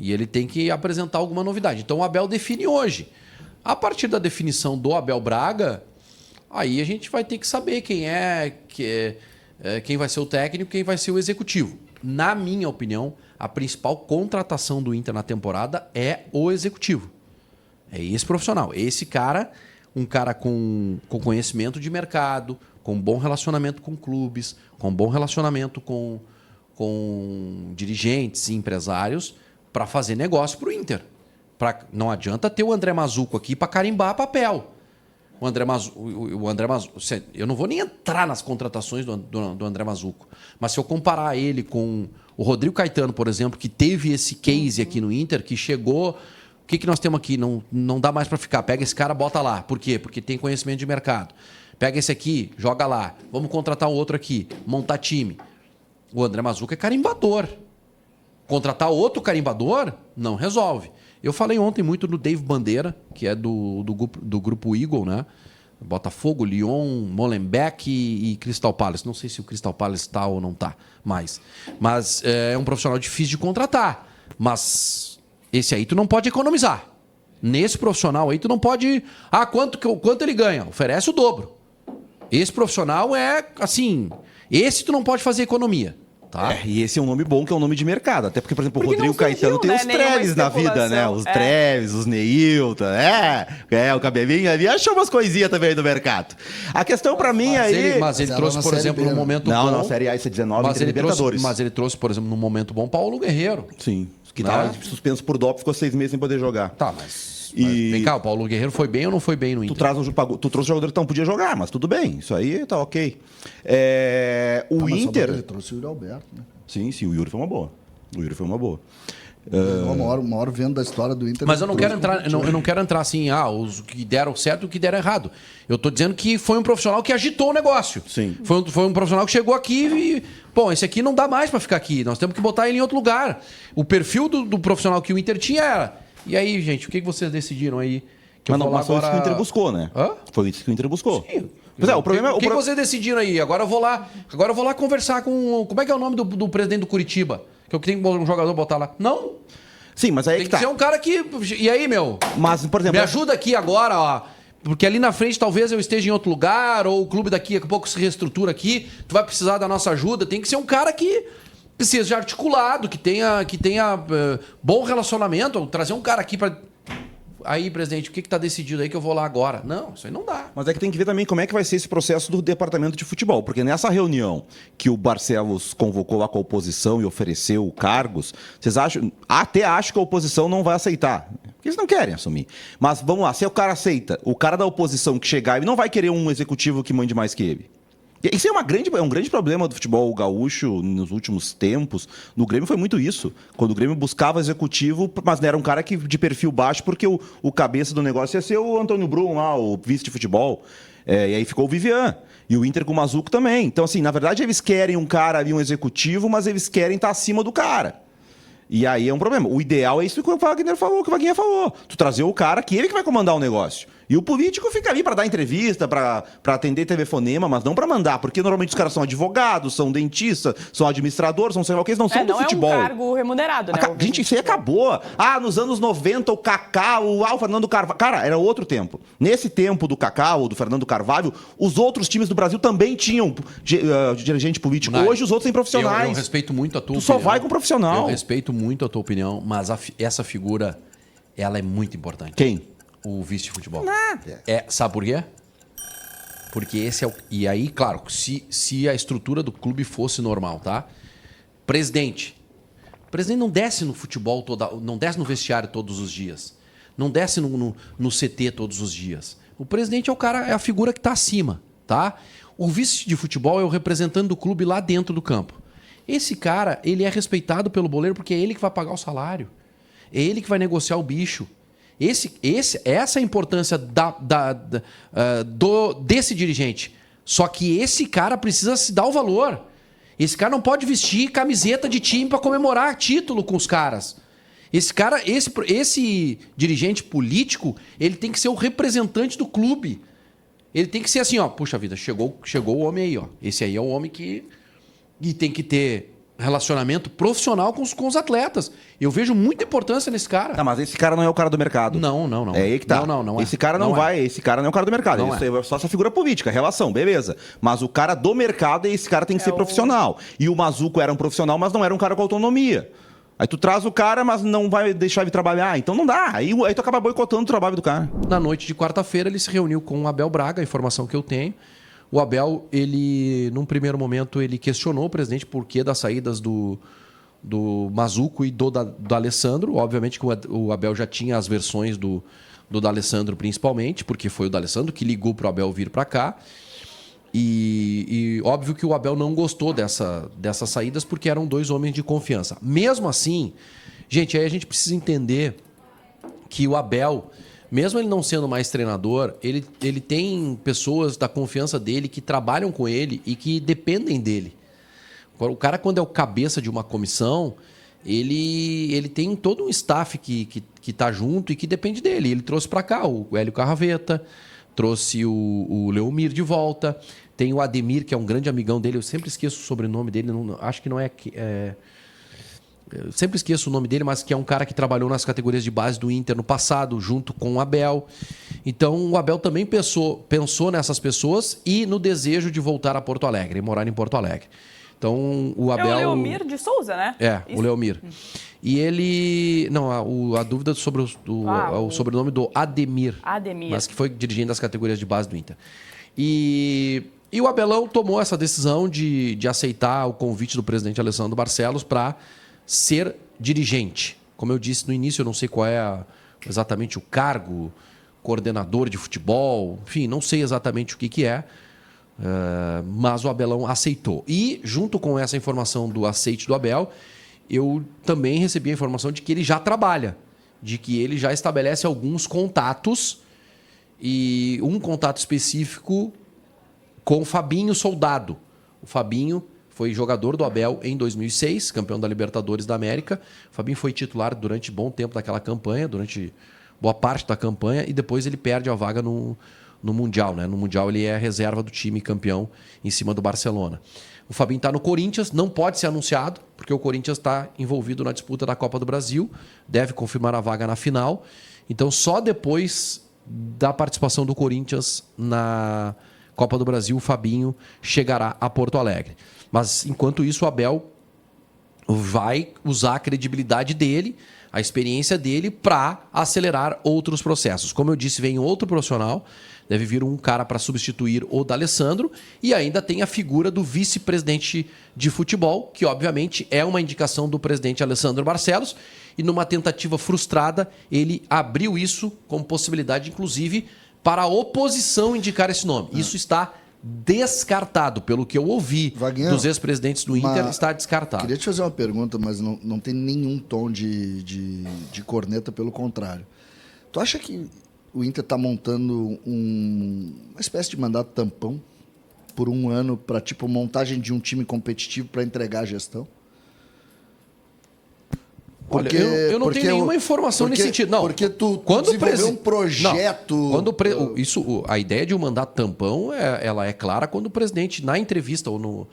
E ele tem que apresentar alguma novidade. Então, o Abel define hoje. A partir da definição do Abel Braga, aí a gente vai ter que saber quem vai ser o técnico, quem vai ser o executivo. Na minha opinião, a principal contratação do Inter na temporada é o executivo. É esse profissional. Esse cara, um cara com conhecimento de mercado, com bom relacionamento com clubes, com bom relacionamento com dirigentes e empresários, para fazer negócio para o Inter. Não adianta ter o André Mazuco aqui para carimbar papel. O André Mazuco, eu não vou nem entrar nas contratações do André Mazuco, mas se eu comparar ele com o Rodrigo Caetano, por exemplo, que teve esse case aqui no Inter, que chegou que nós temos aqui? Não dá mais para ficar. Pega esse cara, bota lá. Por quê? Porque tem conhecimento de mercado. Pega esse aqui, joga lá. Vamos contratar o outro aqui, montar time. O André Mazzucco é carimbador. Contratar outro carimbador não resolve. Eu falei ontem muito do Dave Bandeira, que é do grupo Eagle, né? Botafogo, Lyon, Molenbeek e Crystal Palace. Não sei se o Crystal Palace está ou não está mais. Mas é um profissional difícil de contratar. Mas esse aí tu não pode economizar. Nesse profissional aí tu não pode... Ah, quanto ele ganha? Oferece o dobro. Esse profissional é, assim... Esse tu não pode fazer economia. Tá? E esse é um nome bom, que é um nome de mercado. Até porque, por exemplo, o Porque Rodrigo não surgiu, Caetano tem né, os nenhuma Treves na vida, né? especulação. Os Treves, os Neilton, o Cabelinho ali achou umas coisinhas também do mercado. A questão pra mim aí... Mas ele Mas trouxe, ela na por Série exemplo, B, num né? momento Não, bom... não, Série A, isso é 19, Mas tem ele, trouxe, Libertadores. mas ele trouxe, por exemplo, num momento bom, Paulo Guerreiro. Sim, que Né? tava suspenso por doping, ficou 6 meses sem poder jogar. Tá, mas E- vem cá, o Paulo Guerreiro foi bem ou não foi bem no Inter? Tu trouxe jogador que não podia jogar, mas tudo bem, isso aí tá ok. O Mas só Inter... Ele trouxe o Yuri Alberto, né? Sim, o Yuri foi uma boa. Ganhou a maior venda da história do Inter. Mas eu não Trouxe quero entrar, eu não quero entrar assim, os que deram certo e o que deram errado. Eu tô dizendo que foi um profissional que agitou o negócio. Sim. Foi um profissional que chegou aqui e, bom, esse aqui não dá mais pra ficar aqui. Nós temos que botar ele em outro lugar. O perfil do profissional que o Inter tinha era. E aí, gente, o que vocês decidiram aí? Que eu Mas, vou lá mas foi isso que o Inter buscou, né? Hã? Foi isso que o Inter buscou. Sim. Pois é, o problema O que vocês decidiram aí? Agora eu vou lá conversar com... Como é que é o nome do presidente do Curitiba? Que eu tenho um jogador botar lá. Não. Sim, mas aí Tem que que tá. ser um cara que... E aí, meu? Mas, por exemplo... Me ajuda aqui agora, ó. Porque ali na frente talvez eu esteja em outro lugar, ou o clube daqui a pouco se reestrutura aqui, tu vai precisar da nossa ajuda. Tem que ser um cara que precisa de articulado, que tenha bom relacionamento. Trazer um cara aqui pra... Aí, presidente, o que tá decidido aí que eu vou lá agora? Não, isso aí não dá. Mas é que tem que ver também como é que vai ser esse processo do departamento de futebol. Porque nessa reunião que o Barcelos convocou lá com a oposição e ofereceu cargos, vocês acham... Até acho que a oposição não vai aceitar. Porque eles não querem assumir. Mas vamos lá, se o cara aceita, o cara da oposição que chegar, ele não vai querer um executivo que mande mais que ele. Isso é um grande problema do futebol gaúcho nos últimos tempos. No Grêmio foi muito isso. Quando o Grêmio buscava executivo, mas era um cara que de perfil baixo, porque o cabeça do negócio ia ser o Antônio Brum lá, o vice de futebol. E aí ficou o Vivian. E o Inter com o Mazzucco também. Então, assim, na verdade, eles querem um cara ali, um executivo, mas eles querem estar acima do cara. E aí é um problema. O ideal é isso que o Wagner falou, que o Vaguinha falou. Tu trazer o cara que ele que vai comandar o negócio. E o político fica ali para dar entrevista, para atender telefonema, mas não para mandar, porque normalmente os caras são advogados, são dentistas, são administradores, são sei lá o que, eles não são do futebol. É um cargo remunerado, né? Gente, isso aí acabou. Nos anos 90, o Kaká, o Fernando Carvalho. Cara, era outro tempo. Nesse tempo do Kaká ou do Fernando Carvalho, os outros times do Brasil também tinham dirigente político. Não, Hoje os outros têm profissionais. Eu respeito muito a tua Tu opinião. só vai com profissional. Eu respeito muito a tua opinião, mas essa figura, ela é muito importante. Quem? O vice de futebol. Nada. Sabe por quê? Porque esse é o... E aí, claro, se a estrutura do clube fosse normal, tá? Presidente. O presidente não desce no futebol, não desce no vestiário todos os dias. Não desce no CT todos os dias. O presidente é o cara, é a figura que está acima, tá? O vice de futebol é o representante do clube lá dentro do campo. Esse cara, ele é respeitado pelo boleiro porque é ele que vai pagar o salário. É ele que vai negociar o bicho. Essa é a importância desse dirigente. Só que esse cara precisa se dar o valor. Esse cara não pode vestir camiseta de time para comemorar título com os caras. Esse dirigente político, ele tem que ser o representante do clube. Ele tem que ser assim, ó, puxa vida, chegou o homem aí, ó. Esse aí é o homem que tem que ter relacionamento profissional com os atletas. Eu vejo muita importância nesse cara. Tá, mas esse cara não é o cara do mercado. Não. É aí que tá. Não é. Esse cara não vai, esse cara não é o cara do mercado. Não Isso é só essa figura política, relação, beleza. Mas o cara do mercado, esse cara tem que ser profissional. E o Mazzucco era um profissional, mas não era um cara com autonomia. Aí tu traz o cara, mas não vai deixar ele trabalhar. Então não dá. Aí tu acaba boicotando o trabalho do cara. Na noite de quarta-feira, ele se reuniu com o Abel Braga, a informação que eu tenho. O Abel, ele, num primeiro momento, ele questionou o presidente por que das saídas do Mazzucco e do D'Alessandro. Obviamente que o Abel já tinha as versões do D'Alessandro, principalmente, porque foi o D'Alessandro que ligou para o Abel vir para cá. E óbvio que o Abel não gostou dessas saídas porque eram dois homens de confiança. Mesmo assim, gente, aí a gente precisa entender que o Abel, mesmo ele não sendo mais treinador, ele tem pessoas da confiança dele que trabalham com ele e que dependem dele. O cara, quando é o cabeça de uma comissão, ele tem todo um staff que tá junto e que depende dele. Ele trouxe para cá o Hélio Carraveta, trouxe o Leomir de volta, tem o Ademir, que é um grande amigão dele, eu sempre esqueço o sobrenome dele, acho que não é... Eu sempre esqueço o nome dele, mas que é um cara que trabalhou nas categorias de base do Inter no passado, junto com o Abel. Então, o Abel também pensou nessas pessoas e no desejo de voltar a Porto Alegre, morar em Porto Alegre. Então, o Abel... É o Leomir de Souza, né? O Leomir. E ele... Não, a dúvida sobre o sobrenome do Ademir. Ademir. Mas que foi dirigente das categorias de base do Inter. E o Abelão tomou essa decisão de aceitar o convite do presidente Alessandro Barcelos para ser dirigente. Como eu disse no início, eu não sei qual é exatamente o cargo, coordenador de futebol, enfim, não sei exatamente o que é, mas o Abelão aceitou. E, junto com essa informação do aceite do Abel, eu também recebi a informação de que ele já trabalha, de que ele já estabelece alguns contatos, e um contato específico com o Fabinho Soldado. O Fabinho foi jogador do Abel em 2006, campeão da Libertadores da América. O Fabinho foi titular durante bom tempo daquela campanha, durante boa parte da campanha, e depois ele perde a vaga no Mundial, né? No Mundial ele é reserva do time campeão em cima do Barcelona. O Fabinho está no Corinthians, não pode ser anunciado, porque o Corinthians está envolvido na disputa da Copa do Brasil, deve confirmar a vaga na final. Então, só depois da participação do Corinthians na Copa do Brasil, o Fabinho chegará a Porto Alegre. Mas, enquanto isso, o Abel vai usar a credibilidade dele, a experiência dele, para acelerar outros processos. Como eu disse, vem outro profissional, deve vir um cara para substituir o D'Alessandro, e ainda tem a figura do vice-presidente de futebol, que obviamente é uma indicação do presidente Alessandro Barcelos, e numa tentativa frustrada, ele abriu isso como possibilidade, inclusive, para a oposição indicar esse nome. Isso está descartado, pelo que eu ouvi dos ex-presidentes do Inter, está descartado. Queria te fazer uma pergunta, mas não tem nenhum tom de corneta, pelo contrário. Tu acha que o Inter está montando uma espécie de mandato tampão por um ano para, tipo, montagem de um time competitivo para entregar a gestão? Olha, eu não tenho nenhuma informação nesse sentido. Não, porque tu desenvolveu um projeto... Não, a ideia de um mandato tampão, ela é clara quando o presidente, na entrevista ou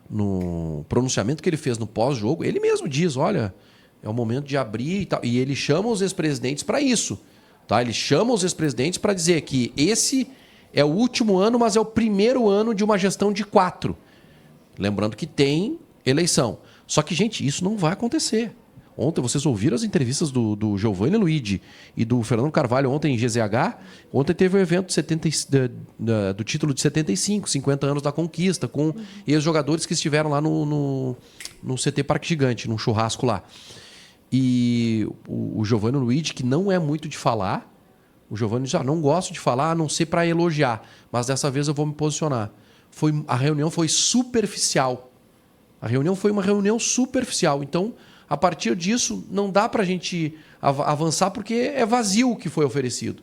no pronunciamento que ele fez no pós-jogo, ele mesmo diz, olha, é o momento de abrir e tal. E ele chama os ex-presidentes para isso. Tá? Ele chama os ex-presidentes para dizer que esse é o último ano, mas é o primeiro ano de uma gestão de 4. Lembrando que tem eleição. Só que, gente, isso não vai acontecer. Ontem, vocês ouviram as entrevistas do Giovanni Luigi e do Fernando Carvalho ontem em GZH? Ontem teve o evento do título de 75, 50 anos da conquista, com ex-jogadores que estiveram lá no CT Parque Gigante, num churrasco lá. E o Giovanni Luigi, que não é muito de falar, o Giovanni diz, não gosto de falar, a não ser para elogiar, mas dessa vez eu vou me posicionar. A reunião foi superficial. A reunião foi uma reunião superficial. Então, a partir disso, não dá para a gente avançar porque é vazio o que foi oferecido.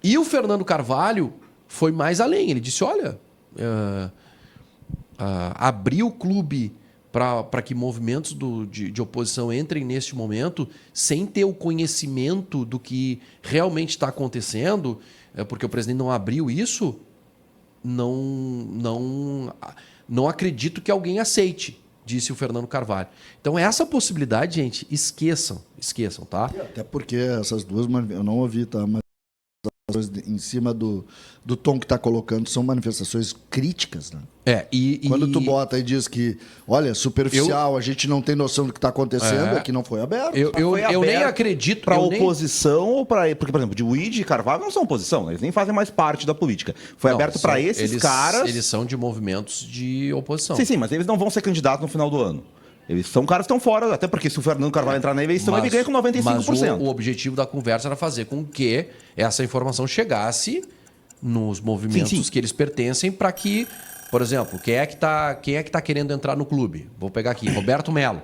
E o Fernando Carvalho foi mais além. Ele disse, olha, abrir o clube para que movimentos de oposição entrem neste momento sem ter o conhecimento do que realmente está acontecendo, porque o presidente não abriu isso, não acredito que alguém aceite, disse o Fernando Carvalho. Então, essa possibilidade, gente, esqueçam, tá? Até porque essas duas, eu não ouvi, tá? Mas em cima do tom que está colocando, são manifestações críticas, né? Quando tu bota e diz que, olha, superficial, a gente não tem noção do que está acontecendo, é que não foi aberto. Eu nem acredito... Para oposição ou para... Porque, por exemplo, de Luigi e Carvalho não são oposição, né? Eles nem fazem mais parte da política. Foi aberto para esses caras... Eles são de movimentos de oposição. Sim, mas eles não vão ser candidatos no final do ano. Eles são caras que estão fora, até porque se o Fernando Carvalho entrar na eleição, ele ganha com 95%. Mas o objetivo da conversa era fazer com que essa informação chegasse nos movimentos que eles pertencem para que, por exemplo, quem é que tá querendo entrar no clube? Vou pegar aqui, Roberto Melo.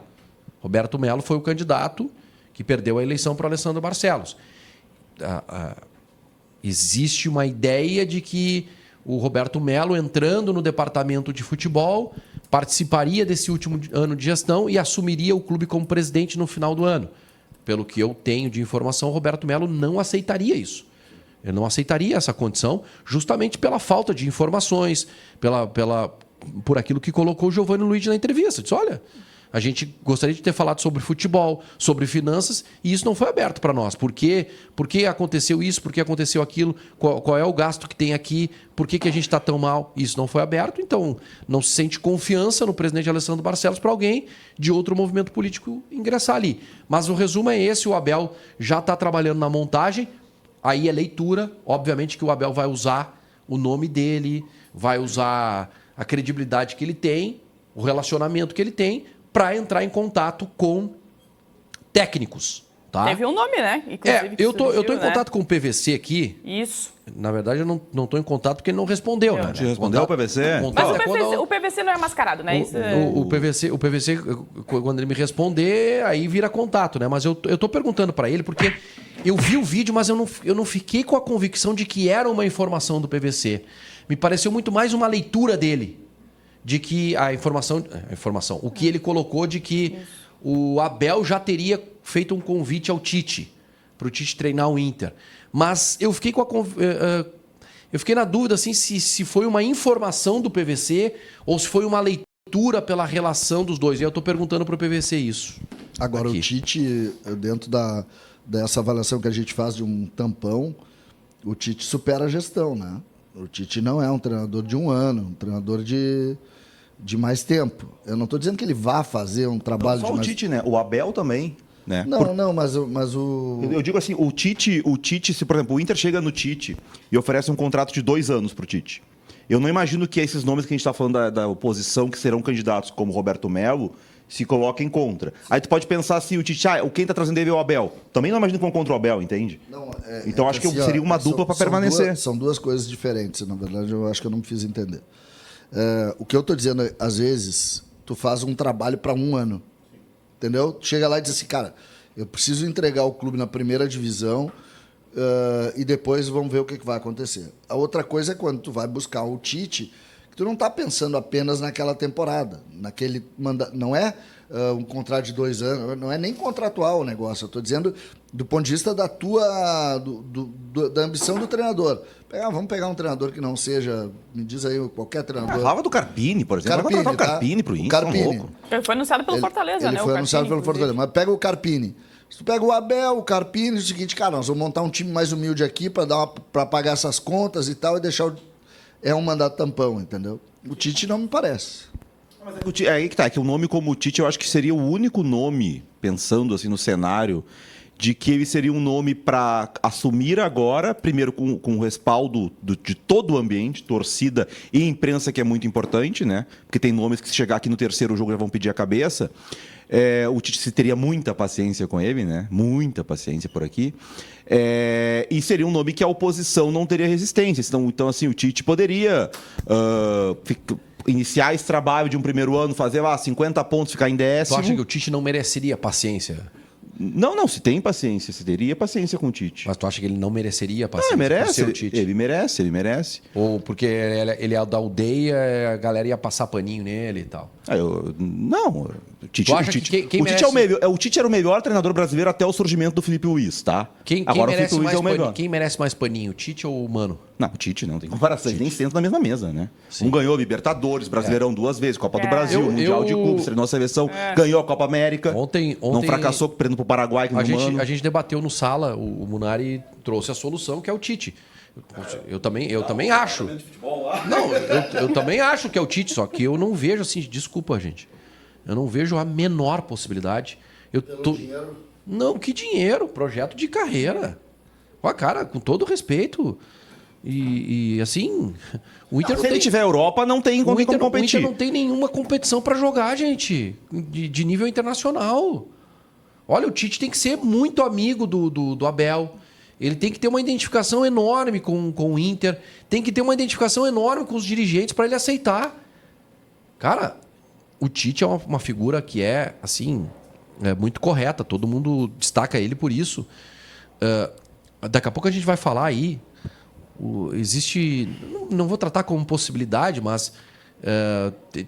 Roberto Melo foi o candidato que perdeu a eleição para o Alessandro Barcelos. existe uma ideia de que o Roberto Melo, entrando no departamento de futebol, participaria desse último ano de gestão e assumiria o clube como presidente no final do ano. Pelo que eu tenho de informação, o Roberto Melo não aceitaria isso. Ele não aceitaria essa condição, justamente pela falta de informações, por aquilo que colocou o Giovanni Luiz na entrevista. Disse, olha, a gente gostaria de ter falado sobre futebol, sobre finanças, e isso não foi aberto para nós. Por que aconteceu isso? Por que aconteceu aquilo? Qual é o gasto que tem aqui? Por que a gente está tão mal? Isso não foi aberto, então não se sente confiança no presidente Alessandro Barcelos para alguém de outro movimento político ingressar ali. Mas o resumo é esse, o Abel já está trabalhando na montagem, aí é leitura, obviamente que o Abel vai usar o nome dele, vai usar a credibilidade que ele tem, o relacionamento que ele tem, para entrar em contato com técnicos. Tá? Teve um nome, né? Inclusive, eu tô em contato com o PVC aqui. Isso. Na verdade, eu não estou em contato porque ele não respondeu. Né? Te respondeu o PVC? Mas o PVC não é mascarado, né? O PVC, quando ele me responder, aí vira contato, né? Mas eu tô perguntando para ele porque eu vi o vídeo, mas eu não fiquei com a convicção de que era uma informação do PVC. Me pareceu muito mais uma leitura dele. De que a informação, o que ele colocou de que o Abel já teria feito um convite ao Tite, para o Tite treinar o Inter. Mas eu fiquei eu fiquei na dúvida assim, se foi uma informação do PVC ou se foi uma leitura pela relação dos dois. E eu estou perguntando para o PVC isso. Agora, aqui. O Tite, dentro dessa avaliação que a gente faz de um tampão, o Tite supera a gestão, né? O Tite não é um treinador de um ano, um treinador de mais tempo. Eu não estou dizendo que ele vá fazer um trabalho Só de o mais... Tite, né? O Abel também, né? Não, mas o... Eu digo assim, o Tite, se por exemplo o Inter chega no Tite e oferece um contrato de 2 anos para o Tite, eu não imagino que esses nomes que a gente está falando da oposição, que serão candidatos como Roberto Melo, se coloquem contra. Aí tu pode pensar assim, o Tite, quem está trazendo ele é o Abel. Também não imagino que vão contra o Abel, entende? Não, então acho que seria uma dupla para permanecer. São duas coisas diferentes, na verdade, eu acho que eu não me fiz entender. O que eu estou dizendo, às vezes, tu faz um trabalho para um ano, entendeu? Tu chega lá e diz assim, cara, eu preciso entregar o clube na primeira divisão e depois vamos ver o que vai acontecer. A outra coisa é quando tu vai buscar o Tite, que tu não está pensando apenas naquela temporada, não é um contrato de 2 anos, não é nem contratual o negócio, eu estou dizendo do ponto de vista da da ambição do treinador. Vamos pegar um treinador que não seja, me diz aí, qualquer treinador. Falava do Carpini, por exemplo. Vai contratar o Carpini pro Inter, Carpine. Ele foi anunciado pelo Fortaleza, né? Ele foi anunciado pelo Fortaleza, mas pega o Carpini. Se tu pega o Abel, o Carpini, é o seguinte, cara, nós vamos montar um time mais humilde aqui para pagar essas contas e tal e deixar é um mandato tampão, entendeu? O Tite não me parece. É aí que tá, que o nome como Tite eu acho que seria o único nome, pensando assim no cenário, de que ele seria um nome para assumir agora, primeiro com o respaldo de todo o ambiente, torcida e imprensa, que é muito importante, né? Porque tem nomes que se chegar aqui no terceiro jogo já vão pedir a cabeça. O Tite teria muita paciência com ele, né? Muita paciência por aqui. E seria um nome que a oposição não teria resistência. Então assim, o Tite poderia iniciar esse trabalho de um primeiro ano, fazer 50 pontos, ficar em 10º. Tu acha que o Tite não mereceria paciência? Não, se tem paciência, se teria paciência com o Tite. Mas tu acha que ele não mereceria paciência? Ele merece, por ser o Tite? ele merece. Ou porque ele é da aldeia, a galera ia passar paninho nele e tal? Não, o Tite, Tu acha que quem merece... o Tite era o melhor treinador brasileiro até o surgimento do Felipe Luiz, tá? Agora o Felipe Luiz é o melhor. melhor. Quem merece mais paninho, o Tite ou o Mano? Não, o Tite não tem comparação, eles nem sentam na mesma mesa, né? Sim. Um ganhou Libertadores, Brasileirão 2 vezes, Copa do Brasil, Mundial de Clubes, treinou a seleção, ganhou a Copa América. Ontem não fracassou perdendo pro Paraguai. A gente debateu no sala, o Munari trouxe a solução, que é o Tite. Eu também acho. Não, eu também acho que é o Tite, só que eu não vejo assim, desculpa, gente. Eu não vejo a menor possibilidade. Dinheiro? Não, que dinheiro? Projeto de carreira. Cara, com todo respeito. E assim, o Inter se ele tiver Europa, não tem como competir. O Inter não tem nenhuma competição para jogar, gente, de nível internacional. Olha, o Tite tem que ser muito amigo do Abel. Ele tem que ter uma identificação enorme com o Inter. Tem que ter uma identificação enorme com os dirigentes para ele aceitar. Cara, o Tite é uma figura que é, assim, muito correta. Todo mundo destaca ele por isso. Daqui a pouco a gente vai falar aí. Existe. Não vou tratar como possibilidade, mas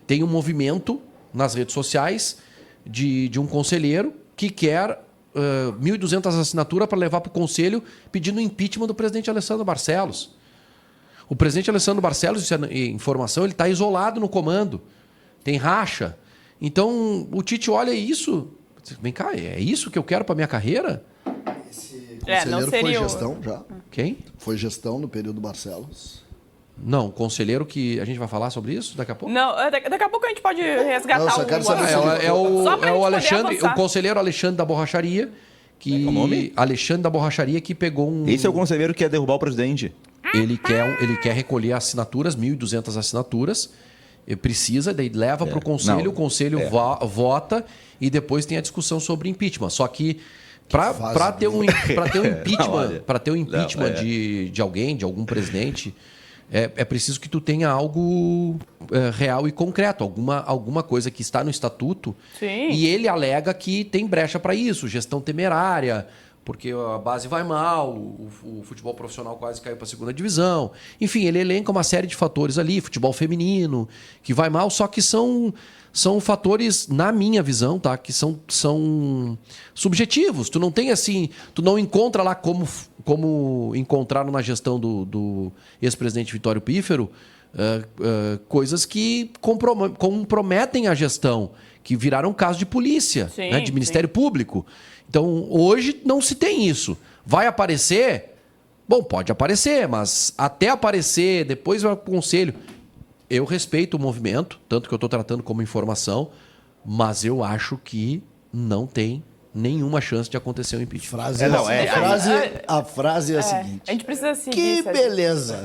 tem um movimento nas redes sociais de um conselheiro que quer 1.200 assinaturas para levar para o conselho pedindo o impeachment do presidente Alessandro Barcelos. O presidente Alessandro Barcelos, isso é informação, ele está isolado no comando. Tem racha. Então, o Tite olha isso. Vem cá, é isso que eu quero para minha carreira? Esse não conselheiro seria foi o- gestão já? Quem? Foi gestão no período Barcelos? Não, conselheiro que... A gente vai falar sobre isso daqui a pouco? Não, daqui a pouco a gente pode resgatar Não, só quero saber se assunto. Só pra É gente o poder Alexandre, avançar. o conselheiro Alexandre da Borracharia, que... É o nome? Alexandre da Borracharia que pegou um... Esse é o conselheiro que quer derrubar o presidente. Ele quer recolher assinaturas, 1.200 assinaturas, e precisa, daí leva para o conselho, não, o conselho vota e depois tem a discussão sobre impeachment. Só que para ter um impeachment, olha, para ter um impeachment de alguém, de algum presidente, é preciso que tu tenha algo real e concreto, alguma coisa que está no estatuto. Sim. E ele alega que tem brecha para isso, gestão temerária, porque a base vai mal, o futebol profissional quase caiu para a segunda divisão. Enfim, ele elenca uma série de fatores ali, futebol feminino, que vai mal, só que são fatores, na minha visão, tá? Que são subjetivos. Tu não tem assim, tu não encontra lá como encontraram na gestão do ex-presidente Vitório Pífero, coisas que comprometem a gestão, que viraram caso de polícia, Sim, né, de Ministério sim. Público. Então, hoje não se tem isso. Vai aparecer? Bom, pode aparecer, mas até aparecer, depois vai para o conselho. Eu respeito o movimento, tanto que eu estou tratando como informação, mas eu acho que não tem nenhuma chance de acontecer um impeachment. A frase é a seguinte. A gente precisa seguir. Que Sérgio. beleza!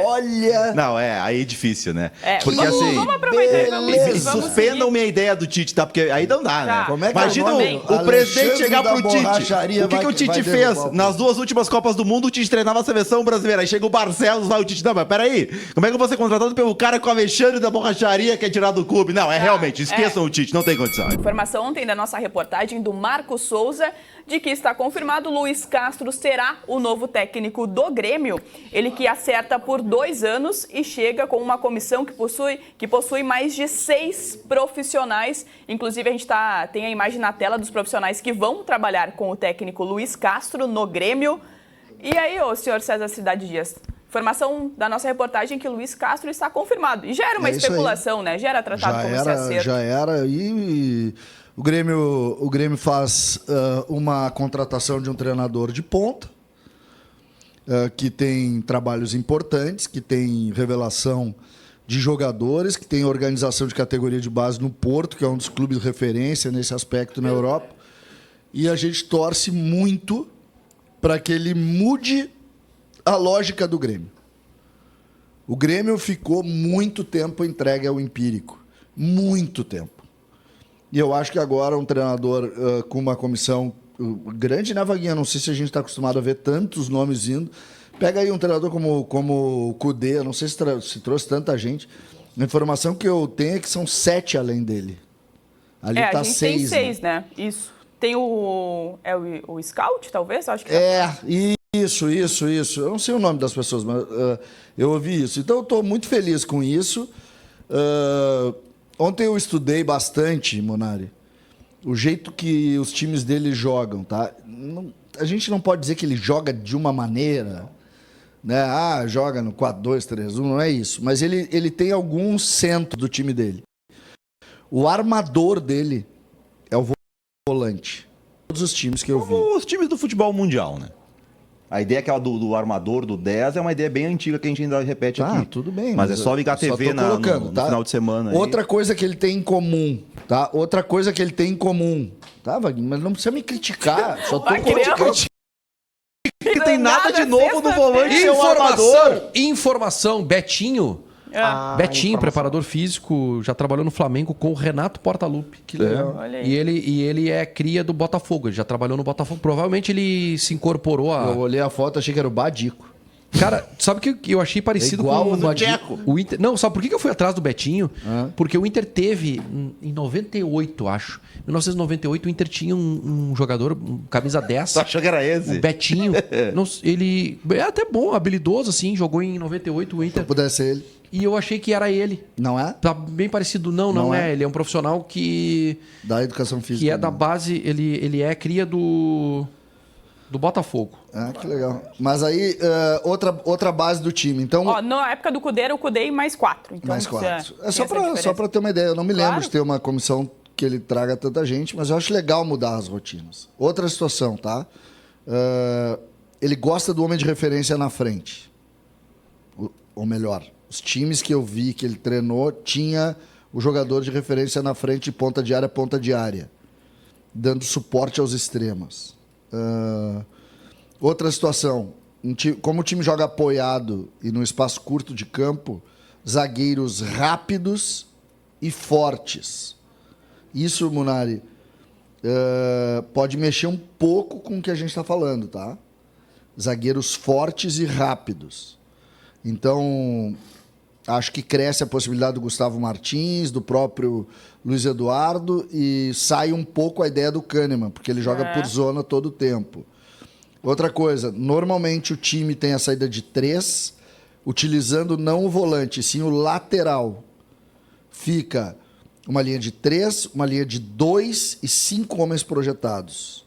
Olha... Não, aí é difícil, né? Porque vamos aproveitar e vamos suspendam minha ideia do Tite, tá? Porque aí não dá, né? Tá. Como é que Imagina é o nome? o presidente Alexandre chegar da pro Tite. Borracharia O que vai- o Tite vai fez derrubar o nas 2 últimas Copas do Mundo? O Tite treinava a seleção brasileira. Aí chega o Barcelos, vai o Tite. Não, mas peraí. Como é que eu vou ser contratado pelo cara com o Alexandre da Borracharia que é tirado do clube? Não, realmente, esqueçam o Tite, não tem condição. Informação ontem da nossa reportagem do Marco Souza de que está confirmado Luiz Castro será o novo técnico do Grêmio. Ele que acerta por 2 anos e chega com uma comissão que possui mais de 6 profissionais. Inclusive, a gente tem a imagem na tela dos profissionais que vão trabalhar com o técnico Luiz Castro no Grêmio. E aí, ô senhor César Cidade Dias, informação da nossa reportagem que Luiz Castro está confirmado. E já era uma É isso aí. especulação, né? Já era tratado como esse acerto. Já era. E o Grêmio faz uma contratação de um treinador de ponta, que tem trabalhos importantes, que tem revelação de jogadores, que tem organização de categoria de base no Porto, que é um dos clubes de referência nesse aspecto na Europa. E a gente torce muito para que ele mude a lógica do Grêmio. O Grêmio ficou muito tempo entregue ao empírico. Muito tempo. E eu acho que agora um treinador com uma comissão grande, né, Vaguinha? Não sei se a gente está acostumado a ver tantos nomes indo. Pega aí um treinador como o Cudê, não sei se trouxe tanta gente. A informação que eu tenho é que são 7 além dele. Ali A tá gente 6. tem 6, né? Isso. Tem o Scout, talvez? Acho que Isso. Eu não sei o nome das pessoas, mas eu ouvi isso. Então, eu estou muito feliz com isso. Ontem eu estudei bastante, Monari, o jeito que os times dele jogam, tá? A gente não pode dizer que ele joga de uma maneira, né? Joga no 4-2-3-1, não é isso. Mas ele tem algum centro do time dele. O armador dele é o volante. Todos os times que eu vi. Os times do futebol mundial, né? A ideia aquela do armador, do 10, é uma ideia bem antiga que a gente ainda repete aqui. Tudo bem. Mas é só ligar a TV no final de semana. Outra coisa que ele tem em comum, tá? Tá, Vaguinho? Mas não precisa me criticar. Só tô Vai criar criticando. Que tem nada de novo no volante ser o Informação, armador. informação, Betinho. Betinho, preparador físico, já trabalhou no Flamengo com o Renato Portaluppi. Que legal. Olha aí. E ele é cria do Botafogo, ele já trabalhou no Botafogo. Provavelmente ele se incorporou Eu olhei a foto, achei que era o Badico. Cara, sabe o que eu achei parecido igual com o Vadinho. o Inter? Não, sabe por que eu fui atrás do Betinho? Ah. Porque o Inter teve, em 98, acho. Em 1998, o Inter tinha um jogador, camisa 10. Tu achou que era O esse? Betinho. Ele é até bom, habilidoso, assim. Jogou em 98 o Se Inter. pudesse ser ele. E eu achei que era ele. Não é? Tá bem parecido. Não Não é. é? Ele é um profissional que Da educação física. é da né? base. Ele é cria do Botafogo. Ah, que legal. Mas aí, outra base do time. Então, Ó, na época do Cudê era o Cudê e mais 4. Então, mais você 4. tem É só essa pra diferença. ter uma ideia. Eu não me lembro Claro. de ter uma comissão que ele traga tanta gente, mas eu acho legal mudar as rotinas. Outra situação, tá? Ele gosta do homem de referência na frente. Ou melhor, os times que eu vi que ele treinou tinha o jogador de referência na frente, ponta de área, dando suporte aos extremos. Outra situação, como o time joga apoiado e num espaço curto de campo, zagueiros rápidos e fortes. Isso, Munari, pode mexer um pouco com o que a gente está falando, tá? Zagueiros fortes e rápidos. Então, acho que cresce a possibilidade do Gustavo Martins, do próprio Luiz Eduardo, e sai um pouco a ideia do Kahneman, porque ele joga por zona todo o tempo. Outra coisa, normalmente o time tem a saída de 3, utilizando não o volante, sim o lateral. Fica uma linha de 3, uma linha de 2 e 5 homens projetados.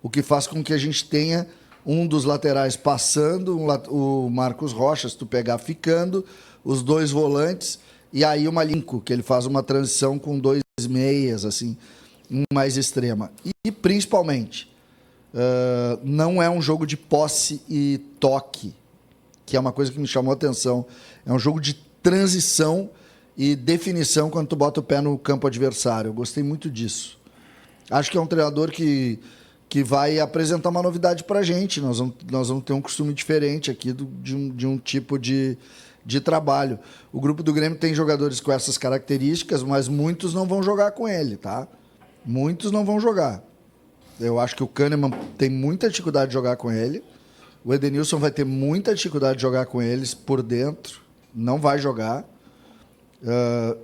O que faz com que a gente tenha um dos laterais passando, o Marcos Rocha, se tu pegar, ficando, os 2 volantes, e aí uma linha, que ele faz uma transição com 2 meias, assim, mais extrema. E principalmente, não é um jogo de posse e toque, que é uma coisa que me chamou a atenção. É um jogo de transição e definição quando tu bota o pé no campo adversário. Eu gostei muito disso. Acho que é um treinador que vai apresentar uma novidade pra gente. Nós vamos ter um costume diferente aqui de um tipo de trabalho. O grupo do Grêmio tem jogadores com essas características, mas muitos não vão jogar com ele, tá? Muitos não vão jogar. Eu acho que o Kahneman tem muita dificuldade de jogar com ele. O Edenilson vai ter muita dificuldade de jogar com eles por dentro. Não vai jogar.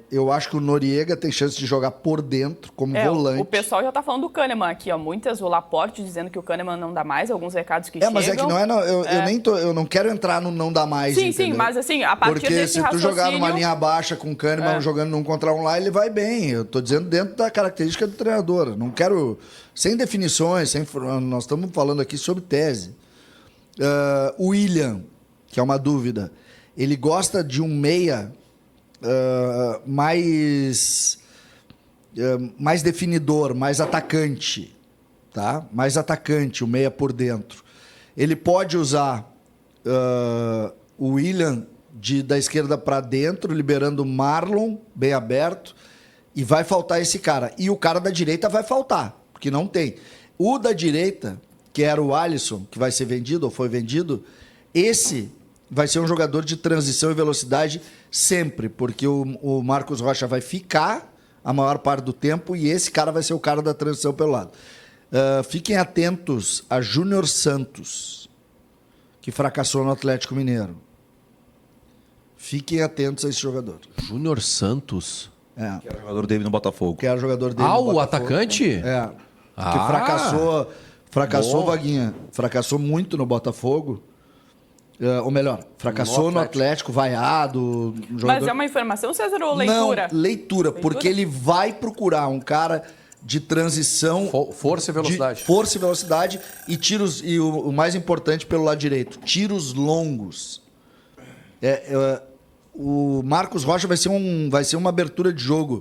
Eu acho que o Noriega tem chance de jogar por dentro, como volante. O pessoal já tá falando do Kahneman aqui, ó. Muitas, o Laporte dizendo que o Kahneman não dá mais, alguns recados que chegam. Mas é que não é... Eu não quero entrar no não dá mais, Sim, entendeu? sim, mas assim, a partir Porque desse se tu raciocínio... jogar numa linha baixa com o Kahneman jogando num contra um lá, ele vai bem. Eu tô dizendo dentro da característica do treinador. Não quero... Sem definições, nós estamos falando aqui sobre tese. O William, que é uma dúvida, ele gosta de um meia mais definidor, mais atacante, tá? Mais atacante, o meia por dentro. Ele pode usar o William da esquerda para dentro, liberando o Marlon bem aberto, e vai faltar esse cara. E o cara da direita vai faltar, porque não tem. O da direita, que era o Alisson, que vai ser vendido ou foi vendido, esse vai ser um jogador de transição e velocidade sempre, porque o Marcos Rocha vai ficar a maior parte do tempo e esse cara vai ser o cara da transição pelo lado. Fiquem atentos a Júnior Santos, que fracassou no Atlético Mineiro. Fiquem atentos a esse jogador. Júnior Santos? Que era o jogador dele no Botafogo. Que era o jogador dele no O Botafogo. atacante? Que fracassou, Bom. Vaguinha. Fracassou muito no Botafogo. Ou melhor, fracassou no Atlético, vaiado. Mas é uma informação, César, ou leitura? Não, leitura, porque ele vai procurar um cara de transição... Força e velocidade. Força e velocidade e tiros... E o mais importante, pelo lado direito, tiros longos. O Marcos Rocha vai ser uma abertura de jogo.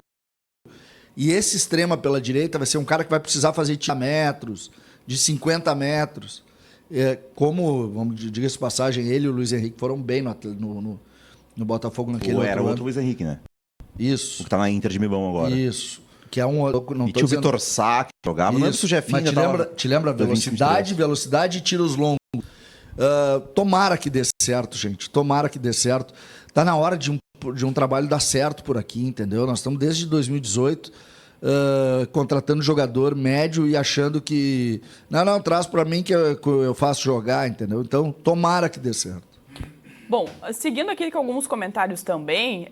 E esse extrema pela direita vai ser um cara que vai precisar fazer 30 metros, de 50 metros. Diga-se de passagem, ele e o Luiz Henrique foram bem no Botafogo naquele Era ano. outro Luiz Henrique, né? Isso. O que tá na Inter de Milão agora. Isso. Que é um... Não E tô tinha o dizendo... Vitor Sá que jogava. Não lembro se o Jefinho Mas te lembra velocidade e tiros longos. Tomara que dê certo, gente. Tomara que dê certo. Tá na hora de um trabalho dar certo por aqui, entendeu? Nós estamos desde 2018 contratando jogador médio e achando que... Não, traz para mim que eu faço jogar, entendeu? Então, tomara que dê certo. Bom, seguindo aqui com alguns comentários também,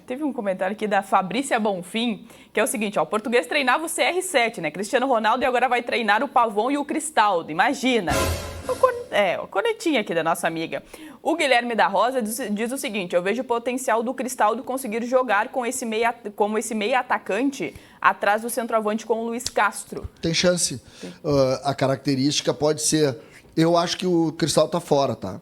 teve um comentário aqui da Fabrícia Bonfim, que é o seguinte, ó, o Português treinava o CR7, né? Cristiano Ronaldo e agora vai treinar o Pavon e o Cristaldo, imagina. O cornetinha aqui da nossa amiga. O Guilherme da Rosa diz o seguinte, eu vejo o potencial do Cristaldo conseguir jogar como esse meia atacante atrás do centroavante com o Luiz Castro. Tem chance. A característica pode ser... Eu acho que o Cristaldo tá fora, tá?